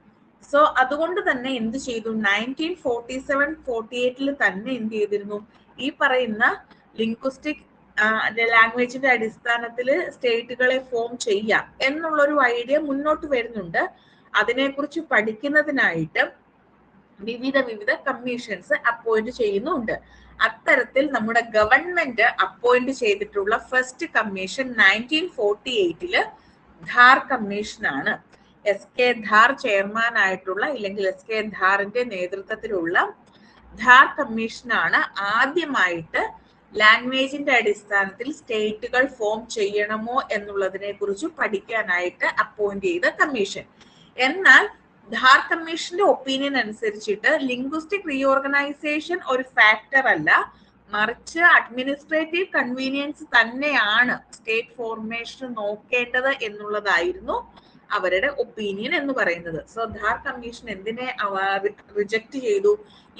സോ അതുകൊണ്ട് തന്നെ എന്ത് ചെയ്തു, 1947-48 തന്നെ എന്ത് ചെയ്തിരുന്നു, ഈ പറയുന്ന ലിംഗ്വിസ്റ്റിക് ലാംഗ്വേജിന്റെ അടിസ്ഥാനത്തിൽ സ്റ്റേറ്റുകളെ ഫോം ചെയ്യാം എന്നുള്ളൊരു ഐഡിയ മുന്നോട്ട് വരുന്നുണ്ട്. അതിനെക്കുറിച്ച് പഠിക്കുന്നതിനായിട്ട് വിവിധ കമ്മീഷൻസ് അപ്പോയിന്റ് ചെയ്യുന്നുണ്ട്. അത്തരത്തിൽ നമ്മുടെ ഗവൺമെന്റ് അപ്പോയിന്റ് ചെയ്തിട്ടുള്ള ഫസ്റ്റ് കമ്മീഷൻ 1948 ധാർ കമ്മീഷനാണ്. എസ് കെ ധാർ ചെയർമാൻ ആയിട്ടുള്ള, ഇല്ലെങ്കിൽ എസ് കെ ധാറിന്റെ നേതൃത്വത്തിലുള്ള ധാർ കമ്മീഷനാണ് ആദ്യമായിട്ട് ലാംഗ്വേജിന്റെ അടിസ്ഥാനത്തിൽ സ്റ്റേറ്റുകൾ ഫോം ചെയ്യണമോ എന്നുള്ളതിനെ കുറിച്ച് പഠിക്കാനായിട്ട് അപ്പോയിന്റ് ചെയ്ത കമ്മീഷൻ. എന്നാൽ ധാർ കമ്മീഷന്റെ ഒപ്പീനിയൻ അനുസരിച്ചിട്ട് ലിംഗ്വിസ്റ്റിക് റീഓർഗനൈസേഷൻ ഒരു ഫാക്ടർ അല്ല, മറിച്ച് അഡ്മിനിസ്ട്രേറ്റീവ് കൺവീനിയൻസ് തന്നെയാണ് സ്റ്റേറ്റ് ഫോർമേഷൻ നോക്കേണ്ടത് എന്നുള്ളതായിരുന്നു അവരുടെ ഒപ്പീനിയൻ എന്ന് പറയുന്നത്. സോ ധാർ കമ്മീഷൻ എന്തിനെ റിജക്ട് ചെയ്തു,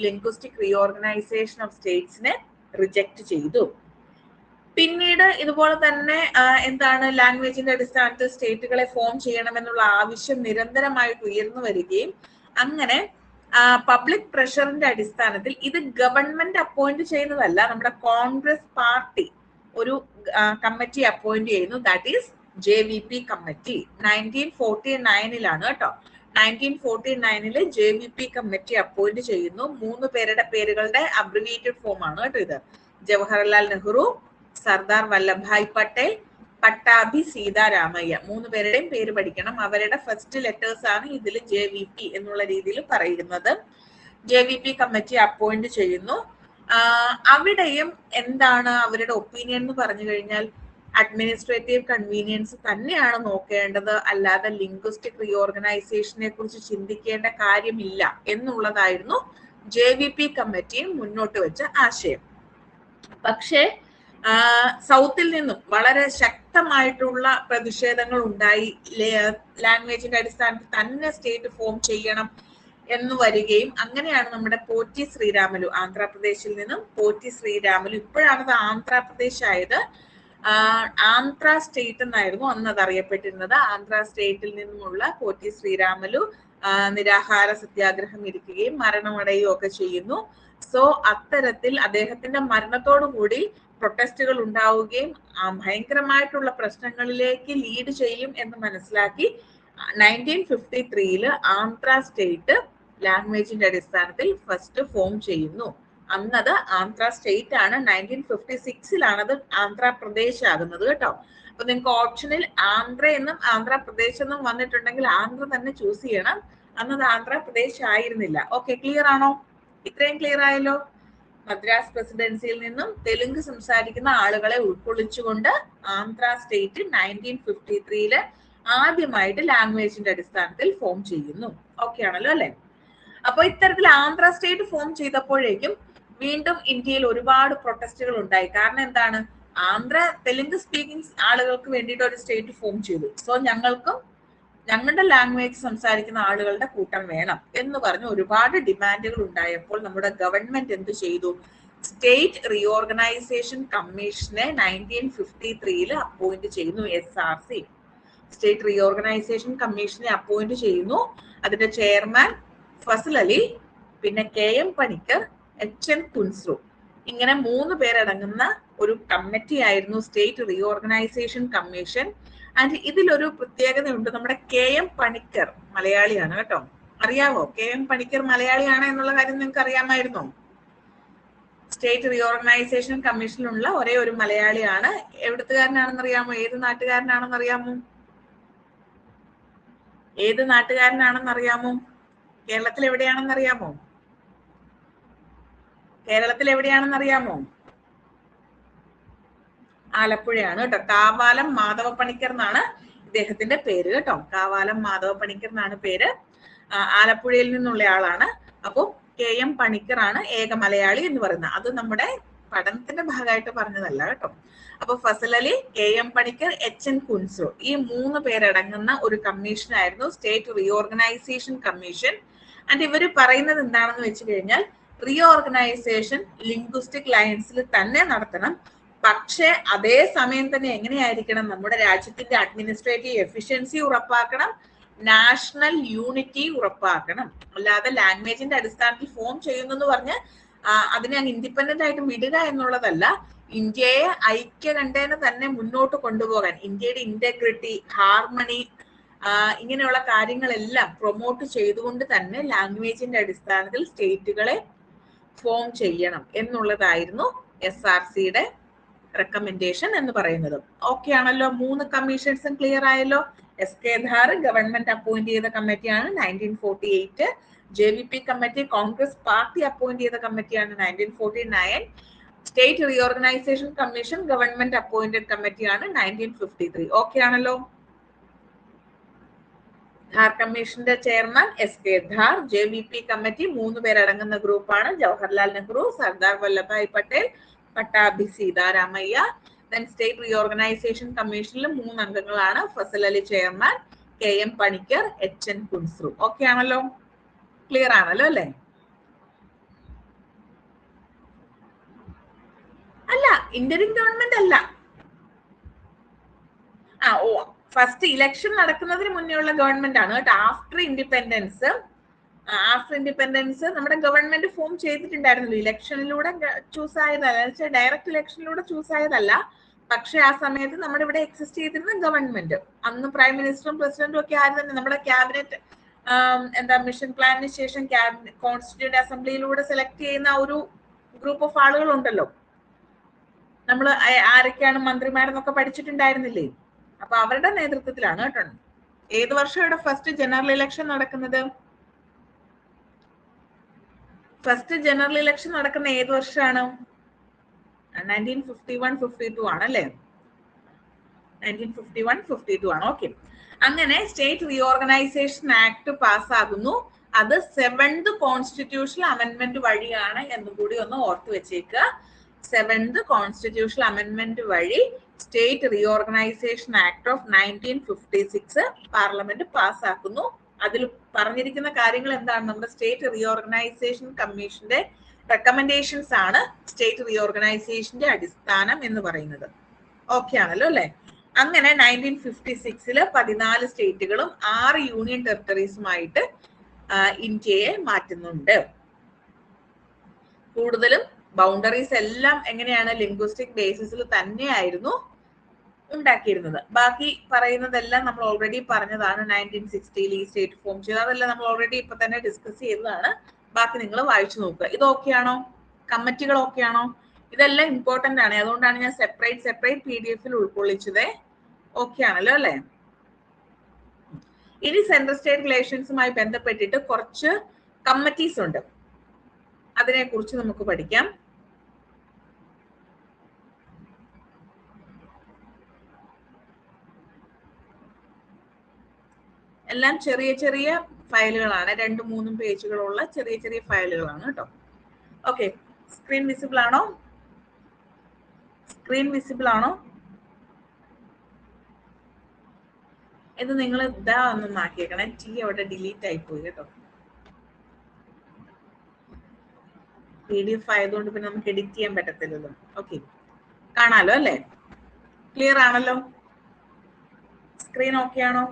ലിംഗ്വിസ്റ്റിക് റീഓർഗനൈസേഷൻ ഓഫ് സ്റ്റേറ്റ്സിനെ റിജക്ട് ചെയ്തു. പിന്നീട് ഇതുപോലെ തന്നെ എന്താണ്, ലാംഗ്വേജിന്റെ അടിസ്ഥാനത്തിൽ സ്റ്റേറ്റുകളെ ഫോം ചെയ്യണമെന്നുള്ള ആവശ്യം നിരന്തരമായിട്ട് ഉയർന്നു വരികയും അങ്ങനെ പബ്ലിക് പ്രഷറിന്റെ അടിസ്ഥാനത്തിൽ, ഇത് ഗവൺമെന്റ് അപ്പോയിന്റ് ചെയ്യുന്നതല്ല, നമ്മുടെ കോൺഗ്രസ് പാർട്ടി ഒരു കമ്മിറ്റി അപ്പോയിന്റ് ചെയ്യുന്നു, ദാറ്റ് ഈസ് JVP കമ്മിറ്റി. 1949 കേട്ടോ. 1949 JVP കമ്മിറ്റി അപ്പോയിന്റ് ചെയ്യുന്നു. 3 പേരുടെ പേരുകളുടെ അബ്രിവിയേറ്റഡ് ഫോം ആണ് കേട്ടോ ഇത്. ജവഹർലാൽ നെഹ്റു, സർദാർ വല്ലഭായ് പട്ടേൽ, പട്ടാഭി സീതാരാമയ്യ. 3 പേരുടെയും പേര് പഠിക്കണം. അവരുടെ ഫസ്റ്റ് ലെറ്റേഴ്സ് ആണ് ഇതിൽ JVP എന്നുള്ള രീതിയിൽ പറയുന്നത്. JVP കമ്മിറ്റി അപ്പോയിന്റ് ചെയ്യുന്നു. അവിടെയും എന്താണ് അവരുടെ ഒപ്പീനിയൻ എന്ന് പറഞ്ഞു കഴിഞ്ഞാൽ, അഡ്മിനിസ്ട്രേറ്റീവ് കൺവീനിയൻസ് തന്നെയാണ് നോക്കേണ്ടത്, അല്ലാതെ ലിംഗ്വിസ്റ്റിക് റീഓർഗനൈസേഷനെ കുറിച്ച് ചിന്തിക്കേണ്ട കാര്യമില്ല എന്നുള്ളതായിരുന്നു JVP കമ്മിറ്റിയും മുന്നോട്ട് വെച്ച ആശയം. പക്ഷേ സൗത്തിൽ നിന്നും വളരെ ശക്തമായിട്ടുള്ള പ്രതിഷേധങ്ങൾ ഉണ്ടായി. ലാംഗ്വേജിന്റെ അടിസ്ഥാനത്തിൽ തന്നെ സ്റ്റേറ്റ് ഫോം ചെയ്യണം എന്ന് വരികയും അങ്ങനെയാണ് നമ്മുടെ പോറ്റി ശ്രീരാമലു, ആന്ധ്രാപ്രദേശിൽ നിന്നും പോറ്റി ശ്രീരാമലു, ഇപ്പോഴാണത് ആന്ധ്രാപ്രദേശ് ആയത്, ആന്ധ്ര സ്റ്റേറ്റ് എന്നായിരുന്നു അന്ന് അത് അറിയപ്പെട്ടിരുന്നത്. ആന്ധ്ര സ്റ്റേറ്റിൽ നിന്നുമുള്ള പോറ്റി ശ്രീരാമലു നിരാഹാര സത്യാഗ്രഹം ഇരിക്കുകയും മരണമടയുകയും ഒക്കെ ചെയ്യുന്നു. സോ അത്തരത്തിൽ അദ്ദേഹത്തിന്റെ മരണത്തോടു കൂടി പ്രൊട്ടസ്റ്റുകൾ ഉണ്ടാവുകയും ഭയങ്കരമായിട്ടുള്ള പ്രശ്നങ്ങളിലേക്ക് ലീഡ് ചെയ്യും എന്ന് മനസ്സിലാക്കി 1953 ആന്ധ്ര സ്റ്റേറ്റ് ലാംഗ്വേജിന്റെ അടിസ്ഥാനത്തിൽ ഫസ്റ്റ് ഫോം ചെയ്യുന്നു. അന്നത് ആന്ധ്ര സ്റ്റേറ്റ് ആണ്. 1956 അത് ആന്ധ്രാപ്രദേശ് ആകുന്നത് കേട്ടോ. അപ്പൊ നിങ്ങൾക്ക് ഓപ്ഷനിൽ ആന്ധ്ര എന്നും ആന്ധ്രാപ്രദേശ് എന്നും വന്നിട്ടുണ്ടെങ്കിൽ ആന്ധ്ര തന്നെ ചൂസ് ചെയ്യണം. അന്നത് ആന്ധ്രാപ്രദേശ് ആയിരുന്നില്ല. ഓക്കെ, ക്ലിയർ ആണോ? ഇത്രയും ക്ലിയർ ആയല്ലോ. മദ്രാസ് പ്രസിഡൻസിയിൽ നിന്നും തെലുങ്ക് സംസാരിക്കുന്ന ആളുകളെ ഉൾക്കൊള്ളിച്ചുകൊണ്ട് ആന്ധ്ര സ്റ്റേറ്റ് 1953 ആദ്യമായിട്ട് ലാംഗ്വേജിന്റെ അടിസ്ഥാനത്തിൽ ഫോം ചെയ്യുന്നു. ഓക്കെ ആണല്ലോ അല്ലെ? അപ്പൊ ഇത്തരത്തിൽ ആന്ധ്ര സ്റ്റേറ്റ് ഫോം ചെയ്തപ്പോഴേക്കും വീണ്ടും ഇന്ത്യയിൽ ഒരുപാട് പ്രൊട്ടസ്റ്റുകൾ ഉണ്ടായി. കാരണം എന്താണ്? ആന്ധ്ര തെലുങ്ക് സ്പീക്കിംഗ് ആളുകൾക്ക് വേണ്ടിയിട്ട് ഒരു സ്റ്റേറ്റ് ഫോം ചെയ്തു. സോ ഞങ്ങളുടെ ലാംഗ്വേജ് സംസാരിക്കുന്ന ആളുകളുടെ കൂട്ടം വേണം എന്ന് പറഞ്ഞ് ഒരുപാട് ഡിമാൻഡുകൾ ഉണ്ടായപ്പോൾ നമ്മുടെ ഗവൺമെന്റ് എന്ത് ചെയ്തു? സ്റ്റേറ്റ് റീഓർഗനൈസേഷൻ കമ്മീഷനെ 1953 അപ്പോയിന്റ് ചെയ്യുന്നു. SRC സ്റ്റേറ്റ് റീഓർഗനൈസേഷൻ കമ്മീഷനെ അപ്പോയിന്റ് ചെയ്യുന്നു. അതിന്റെ ചെയർമാൻ ഫസൽ അലി, പിന്നെ KM പണിക്കർ, HN കുൻസ്രു, ഇങ്ങനെ 3 പേരടങ്ങുന്ന ഒരു കമ്മിറ്റി ആയിരുന്നു സ്റ്റേറ്റ് റീഓർഗനൈസേഷൻ കമ്മീഷൻ. ആൻഡ് ഇതിലൊരു പ്രത്യേകതയുണ്ട്. നമ്മുടെ KM പണിക്കർ മലയാളിയാണ് കേട്ടോ. അറിയാവോ? KM പണിക്കർ മലയാളിയാണ് എന്നുള്ള കാര്യം നിങ്ങൾക്ക് അറിയാമായിരുന്നോ? സ്റ്റേറ്റ് റീഓർഗനൈസേഷൻ കമ്മീഷനിലുള്ള ഒരേ ഒരു മലയാളിയാണ്. എവിടുത്തുകാരനാണെന്ന് അറിയാമോ? ഏത് നാട്ടുകാരനാണെന്ന് അറിയാമോ? ഏത് നാട്ടുകാരനാണെന്ന് അറിയാമോ? കേരളത്തിൽ എവിടെയാണെന്ന് അറിയാമോ? കേരളത്തിൽ എവിടെയാണെന്ന് അറിയാമോ? ആലപ്പുഴയാണ് കേട്ടോ. കാവാലം മാധവ പണിക്കർ എന്നാണ് ഇദ്ദേഹത്തിന്റെ പേര് കേട്ടോ. കാവാലം മാധവ പണിക്കർ എന്നാണ് പേര്. ആലപ്പുഴയിൽ നിന്നുള്ള ആളാണ്. അപ്പോൾ KM പണിക്കർ ആണ് ഏക മലയാളി എന്ന് പറയുന്നത്. അത് നമ്മുടെ പഠനത്തിന്റെ ഭാഗമായിട്ട് പറഞ്ഞതല്ല കേട്ടോ. അപ്പൊ ഫസൽ അലി, KM പണിക്കർ, HN കുൻസ്രു, ഈ 3 പേരടങ്ങുന്ന ഒരു കമ്മീഷൻ ആയിരുന്നു സ്റ്റേറ്റ് റീഓർഗനൈസേഷൻ കമ്മീഷൻ. ആൻഡ് ഇവര് പറയുന്നത് എന്താണെന്ന് വെച്ച് കഴിഞ്ഞാൽ റീഓർഗനൈസേഷൻ ലിംഗ്വിസ്റ്റിക് ലൈൻസിൽ തന്നെ നടത്തണം. പക്ഷെ അതേ സമയം തന്നെ എങ്ങനെയായിരിക്കണം? നമ്മുടെ രാജ്യത്തിന്റെ അഡ്മിനിസ്ട്രേറ്റീവ് എഫിഷ്യൻസി ഉറപ്പാക്കണം, നാഷണൽ യൂണിറ്റി ഉറപ്പാക്കണം. അല്ലാതെ ലാംഗ്വേജിന്റെ അടിസ്ഥാനത്തിൽ ഫോം ചെയ്യുന്നു എന്ന് പറഞ്ഞ് അതിനെ അങ്ങ് ഇൻഡിപെൻഡന്റ് ആയിട്ട് വിടുക എന്നുള്ളതല്ല. ഇന്ത്യയെ ഐക്യകണ്ഠേന തന്നെ മുന്നോട്ട് കൊണ്ടുപോകാൻ, ഇന്ത്യയുടെ ഇന്റഗ്രിറ്റി, ഹാർമണി, ഇങ്ങനെയുള്ള കാര്യങ്ങളെല്ലാം പ്രൊമോട്ട് ചെയ്തുകൊണ്ട് തന്നെ ലാംഗ്വേജിന്റെ അടിസ്ഥാനത്തിൽ സ്റ്റേറ്റുകളെ ഫോം ചെയ്യണം എന്നുള്ളതായിരുന്നു SRCയുടെ റെക്കമെൻഡേഷൻ എന്ന് പറയുന്നത്. ഓക്കെ ആണല്ലോ? 3 കമ്മീഷൻസും ക്ലിയർ ആയല്ലോ. SK ധാർ ഗവൺമെന്റ് അപ്പോയിന്റ് ചെയ്ത കമ്മിറ്റിയാണ് 1948. JVP committee Congress party appoint ചെയ്ത കമ്മിറ്റിയാണ് 1949. State reorganisation commission government appointed കമ്മിറ്റിയാണ് 1953. ഓക്കെ ആണല്ലോ? ധാർ കമ്മീഷന്റെ chairman SK Dhar. JVP committee 3 പേരടങ്ങുന്ന ഗ്രൂപ്പാണ്. Jawaharlal Nehru, Sardar Vallabhbhai Patel, Pattabhi Sitaramayya. Then state reorganisation കമ്മീഷനിൽ 3 അംഗങ്ങളാണ്. Fazal Ali chairman, KM Panikkar, HN Kunzru. Okay ആണല്ലോ? ക്ലിയർ ആണല്ലോ അല്ലെ? അല്ല, ഇന്ത്യൻ ഗവൺമെന്റ് അല്ല. ഫസ്റ്റ് ഇലക്ഷൻ നടക്കുന്നതിന് മുന്നേ ഉള്ള ഗവൺമെന്റ് ആണ് കേട്ടോ. ആഫ്റ്റർ ഇൻഡിപെൻഡൻസ് നമ്മുടെ ഗവൺമെന്റ് ഫോം ചെയ്തിട്ടുണ്ടായിരുന്നല്ലോ. ഇലക്ഷനിലൂടെ ചൂസ് ആയതല്ല, ഡയറക്റ്റ് ഇലക്ഷനിലൂടെ ചൂസ് ആയതല്ല. പക്ഷെ ആ സമയത്ത് നമ്മുടെ ഇവിടെ എക്സിസ്റ്റ് ചെയ്തിരുന്ന ഗവൺമെന്റ്, അന്ന് പ്രൈം മിനിസ്റ്ററും പ്രസിഡന്റും ഒക്കെ ആര് തന്നെ, നമ്മുടെ ക്യാബിനറ്റ് മിഷൻ പ്ലാനിന് ശേഷം കോൺസ്റ്റിറ്റ്യൂന്റ് അസംബ്ലിയിലൂടെ സെലക്ട് ചെയ്യുന്ന ഒരു ഗ്രൂപ്പ് ഓഫ് ആളുകൾ ഉണ്ടല്ലോ. നമ്മൾ ആരൊക്കെയാണ് മന്ത്രിമാരെന്നൊക്കെ പഠിച്ചിട്ടുണ്ടായിരുന്നില്ലേ? അപ്പൊ അവരുടെ നേതൃത്വത്തിലാണ് കേട്ടോ. ഏത് വർഷം ഇവിടെ ഫസ്റ്റ് ജനറൽ ഇലക്ഷൻ നടക്കുന്നത്? ഫസ്റ്റ് ജനറൽ ഇലക്ഷൻ നടക്കുന്ന ഏത് വർഷമാണ്? 1951-52 ആണല്ലേ? 1951-52 ആണ്. ഓക്കെ. അങ്ങനെ സ്റ്റേറ്റ് റീഓർഗനൈസേഷൻ ആക്ട് പാസ്സാകുന്നു. അത് 7th കോൺസ്റ്റിറ്റ്യൂഷണൽ അമെന്റ്മെന്റ് വഴിയാണ് എന്നും കൂടി ഒന്ന് ഓർത്തു വെച്ചേക്കുക. 7th കോൺസ്റ്റിറ്റ്യൂഷണൽ അമെന്റ്മെന്റ് വഴി state reorganisation act of 1956 parliament പാസ്സാക്കുന്നു. അതിൽ പറഞ്ഞിരിക്കുന്ന കാര്യങ്ങൾ എന്താണ്? നമ്മുടെ സ്റ്റേറ്റ് റീഓർഗനൈസേഷൻ കമ്മീഷന്റെ റെക്കമെൻഡേഷൻസ് ആണ് സ്റ്റേറ്റ് റീഓർഗനൈസേഷന്റെ അടിസ്ഥാനം എന്ന് പറയുന്നത്. ഓക്കെ ആണല്ലോ അല്ലെ? അങ്ങനെ 1956 14 സ്റ്റേറ്റുകളും 6 യൂണിയൻ ടെറിട്ടറീസുമായിട്ട് ഇന്ത്യയെ മാറ്റുന്നുണ്ട്. കൂടുതലും ബൗണ്ടറീസ് എല്ലാം എങ്ങനെയാണ്? ലിംഗ്വിസ്റ്റിക് ബേസിസിൽ തന്നെയായിരുന്നു ഉണ്ടാക്കിയിരുന്നത്. ബാക്കി പറയുന്നതെല്ലാം നമ്മൾ ഓൾറെഡി പറഞ്ഞതാണ്. 1960 ഈ സ്റ്റേറ്റ് ഫോം ചെയ്ത് അതെല്ലാം നമ്മൾ ഓൾറെഡി ഇപ്പൊ തന്നെ ഡിസ്കസ് ചെയ്തതാണ്. ബാക്കി നിങ്ങൾ വായിച്ചു നോക്കുക. ഇത് ഓക്കെയാണോ? കമ്മിറ്റികൾ ഓക്കെയാണോ? ഇതെല്ലാം ഇമ്പോർട്ടന്റ് ആണ്, അതുകൊണ്ടാണ് ഞാൻ സെപ്പറേറ്റ് PDF-ൽ ഉൾക്കൊള്ളിച്ചത്. ഓക്കെ ആണല്ലോ അല്ലെ? ഇനി സെൻട്രൽ സ്റ്റേറ്റ് റിലേഷൻസുമായി ബന്ധപ്പെട്ടിട്ട് കുറച്ച് കമ്മിറ്റീസ് ഉണ്ട്, അതിനെ കുറിച്ച് നമുക്ക് പഠിക്കാം. എല്ലാം ചെറിയ ചെറിയ ഫയലുകളാണ്, 2-3 പേജുകളുള്ള ചെറിയ ചെറിയ ഫയലുകളാണ് കേട്ടോ. ഓക്കെ, സ്ക്രീൻ വിസിബിൾ ആണോ? സ്ക്രീൻ വിസിബിൾ ആണോ? ഇത് നിങ്ങൾ ഇതാ ഒന്നും ആക്കിയേക്കണേ, അവിടെ ഡിലീറ്റ് ആയി പോയി കേട്ടോ. PDF ആയതുകൊണ്ട് പിന്നെ നമുക്ക് എഡിറ്റ് ചെയ്യാൻ പറ്റത്തില്ലല്ലോ. ഓക്കെ, കാണാലോ അല്ലേ? ക്ലിയർ ആണല്ലോ? സ്ക്രീൻ ഓക്കെ ആണോ?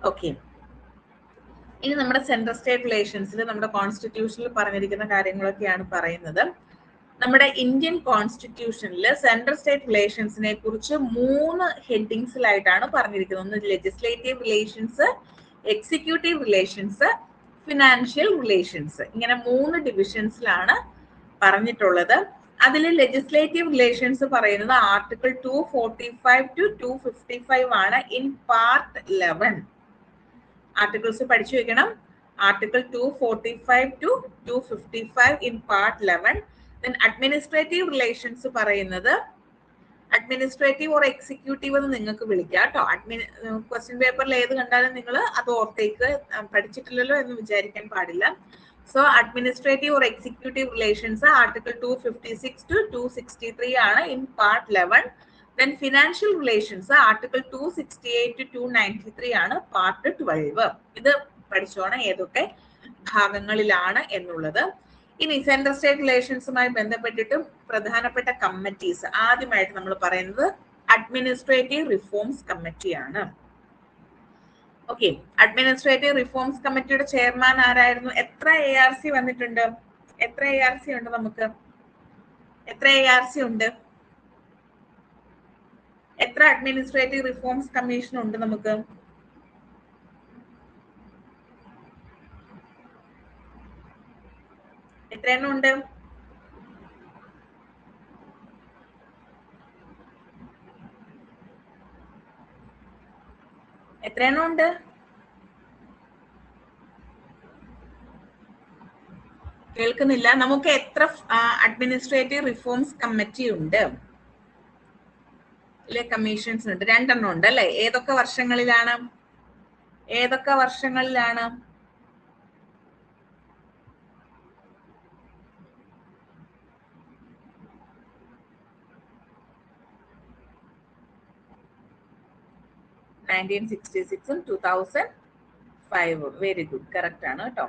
ഓക്കെ, ഇനി നമ്മുടെ സെൻട്രൽ സ്റ്റേറ്റ് റിലേഷൻസിൽ നമ്മുടെ കോൺസ്റ്റിറ്റ്യൂഷനിൽ പറഞ്ഞിരിക്കുന്ന കാര്യങ്ങളൊക്കെയാണ് പറയുന്നത്. നമ്മുടെ ഇന്ത്യൻ കോൺസ്റ്റിറ്റ്യൂഷനിൽ സെൻട്രൽ സ്റ്റേറ്റ് റിലേഷൻസിനെ കുറിച്ച് 3 ഹെഡിങ്സിലായിട്ടാണ് പറഞ്ഞിരിക്കുന്നത്. ഒന്ന് legislative relations, executive relations, financial relations. ഇങ്ങനെ 3 ഡിവിഷൻസിലാണ് പറഞ്ഞിട്ടുള്ളത്. അതിൽ ലെജിസ്ലേറ്റീവ് റിലേഷൻസ് പറയുന്നത് ആർട്ടിക്കിൾ 245 to 255 ആണ് ഇൻ പാർട്ട് 11. ആർട്ടിക്കിൾസ് പഠിച്ചു വെക്കണം. Article 245 to 255 in part 11. Then administrative relations പറയുന്നത് അഡ്മിനിസ്ട്രേറ്റീവ് ഓർ എക്സിക്യൂട്ടീവ് എന്ന് നിങ്ങൾക്ക് വിളിക്കാം കേട്ടോ. ക്വസ്റ്റ്യൻ പേപ്പറിൽ ഏത് കണ്ടാലും നിങ്ങൾ അത് ഓർത്തേക്ക്, പഠിച്ചിട്ടില്ലല്ലോ എന്ന് വിചാരിക്കാൻ പാടില്ല. So administrative or executive relations article 256 to 263 ആണ് in part 11. Then financial relations article 268 to 293 ആണ് പാർട്ട് 12. ഇത് പഠിച്ചോണം ഏതൊക്കെ ഭാഗങ്ങളിലാണ് എന്നുള്ളത്. ഇനി സെൻട്രൽ സ്റ്റേറ്റ് റിലേഷൻസുമായി ബന്ധപ്പെട്ടിട്ടും പ്രധാനപ്പെട്ട കമ്മിറ്റീസ്, ആദ്യമായിട്ട് നമ്മൾ പറയുന്നത് അഡ്മിനിസ്ട്രേറ്റീവ് റിഫോംസ് കമ്മിറ്റിയാണ്. ഓക്കെ, അഡ്മിനിസ്ട്രേറ്റീവ് റിഫോംസ് കമ്മിറ്റിയുടെ ചെയർമാൻ ആരായിരുന്നു? എത്ര ARC വന്നിട്ടുണ്ട്? എത്ര ARC ഉണ്ട്? നമുക്ക് എത്ര ARC ഉണ്ട്? എത്ര അഡ്മിനിസ്ട്രേറ്റീവ് റിഫോംസ് കമ്മീഷൻ ഉണ്ട്? നമുക്ക് എത്ര എണ്ണം ഉണ്ട്? എത്ര എണ്ണം ഉണ്ട്? കേൾക്കുന്നില്ല. നമുക്ക് എത്ര അഡ്മിനിസ്ട്രേറ്റീവ് റിഫോംസ് കമ്മിറ്റി ഉണ്ട്? കമ്മീഷൻസ് ഉണ്ട്, 2 എണ്ണം ഉണ്ട് അല്ലെ? ഏതൊക്കെ വർഷങ്ങളിലാണ്? ഏതൊക്കെ വർഷങ്ങളിലാണ്? (1966 2005). വെരി ഗുഡ്, കറക്റ്റ് ആണ് കേട്ടോ,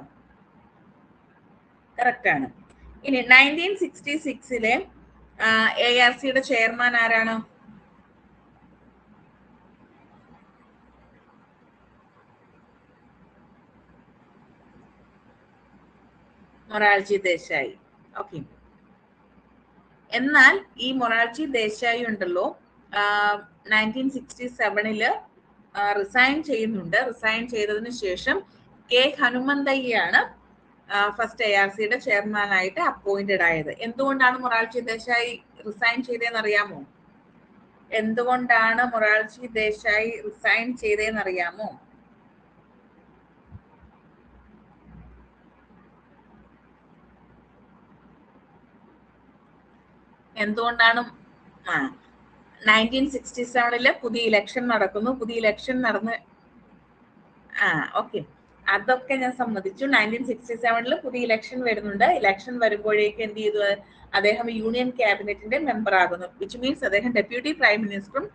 കറക്റ്റ് ആണ്. ഇനി 1966 ARCയുടെ ചെയർമാൻ ആരാണ്? മൊറാർജി ദേശായി. ഓക്കെ, എന്നാൽ ഈ മൊറാർജി ദേശായി ഉണ്ടല്ലോ 1967 റിസൈൻ ചെയ്യുന്നുണ്ട്. റിസൈൻ ചെയ്തതിനു ശേഷം കെ ഹനുമന്തയ്യാണ് ഫസ്റ്റ് ARCയുടെ ചെയർമാനായിട്ട് അപ്പോയിന്റഡ് ആയത്. എന്തുകൊണ്ടാണ് മൊറാർജി ദേശായി റിസൈൻ ചെയ്തതെന്ന് അറിയാമോ? എന്തുകൊണ്ടാണ് മൊറാർജി ദേശായി റിസൈൻ ചെയ്തതെന്ന് അറിയാമോ? എന്തുകൊണ്ടാണ്? 1967 പുതിയ ഇലക്ഷൻ നടക്കുന്നു. പുതിയ ഇലക്ഷൻ നടന്ന് ഓക്കെ, അതൊക്കെ ഞാൻ സമ്മതിച്ചു. 1967 പുതിയ ഇലക്ഷൻ വരുന്നുണ്ട്. ഇലക്ഷൻ വരുമ്പോഴേക്ക് എന്ത് ചെയ്തു? അദ്ദേഹം യൂണിയൻ ക്യാബിനറ്റിന്റെ മെമ്പർ ആകുന്നു. വിച്ച് മീൻസ് അദ്ദേഹം ഡെപ്യൂട്ടി പ്രൈം മിനിസ്റ്ററും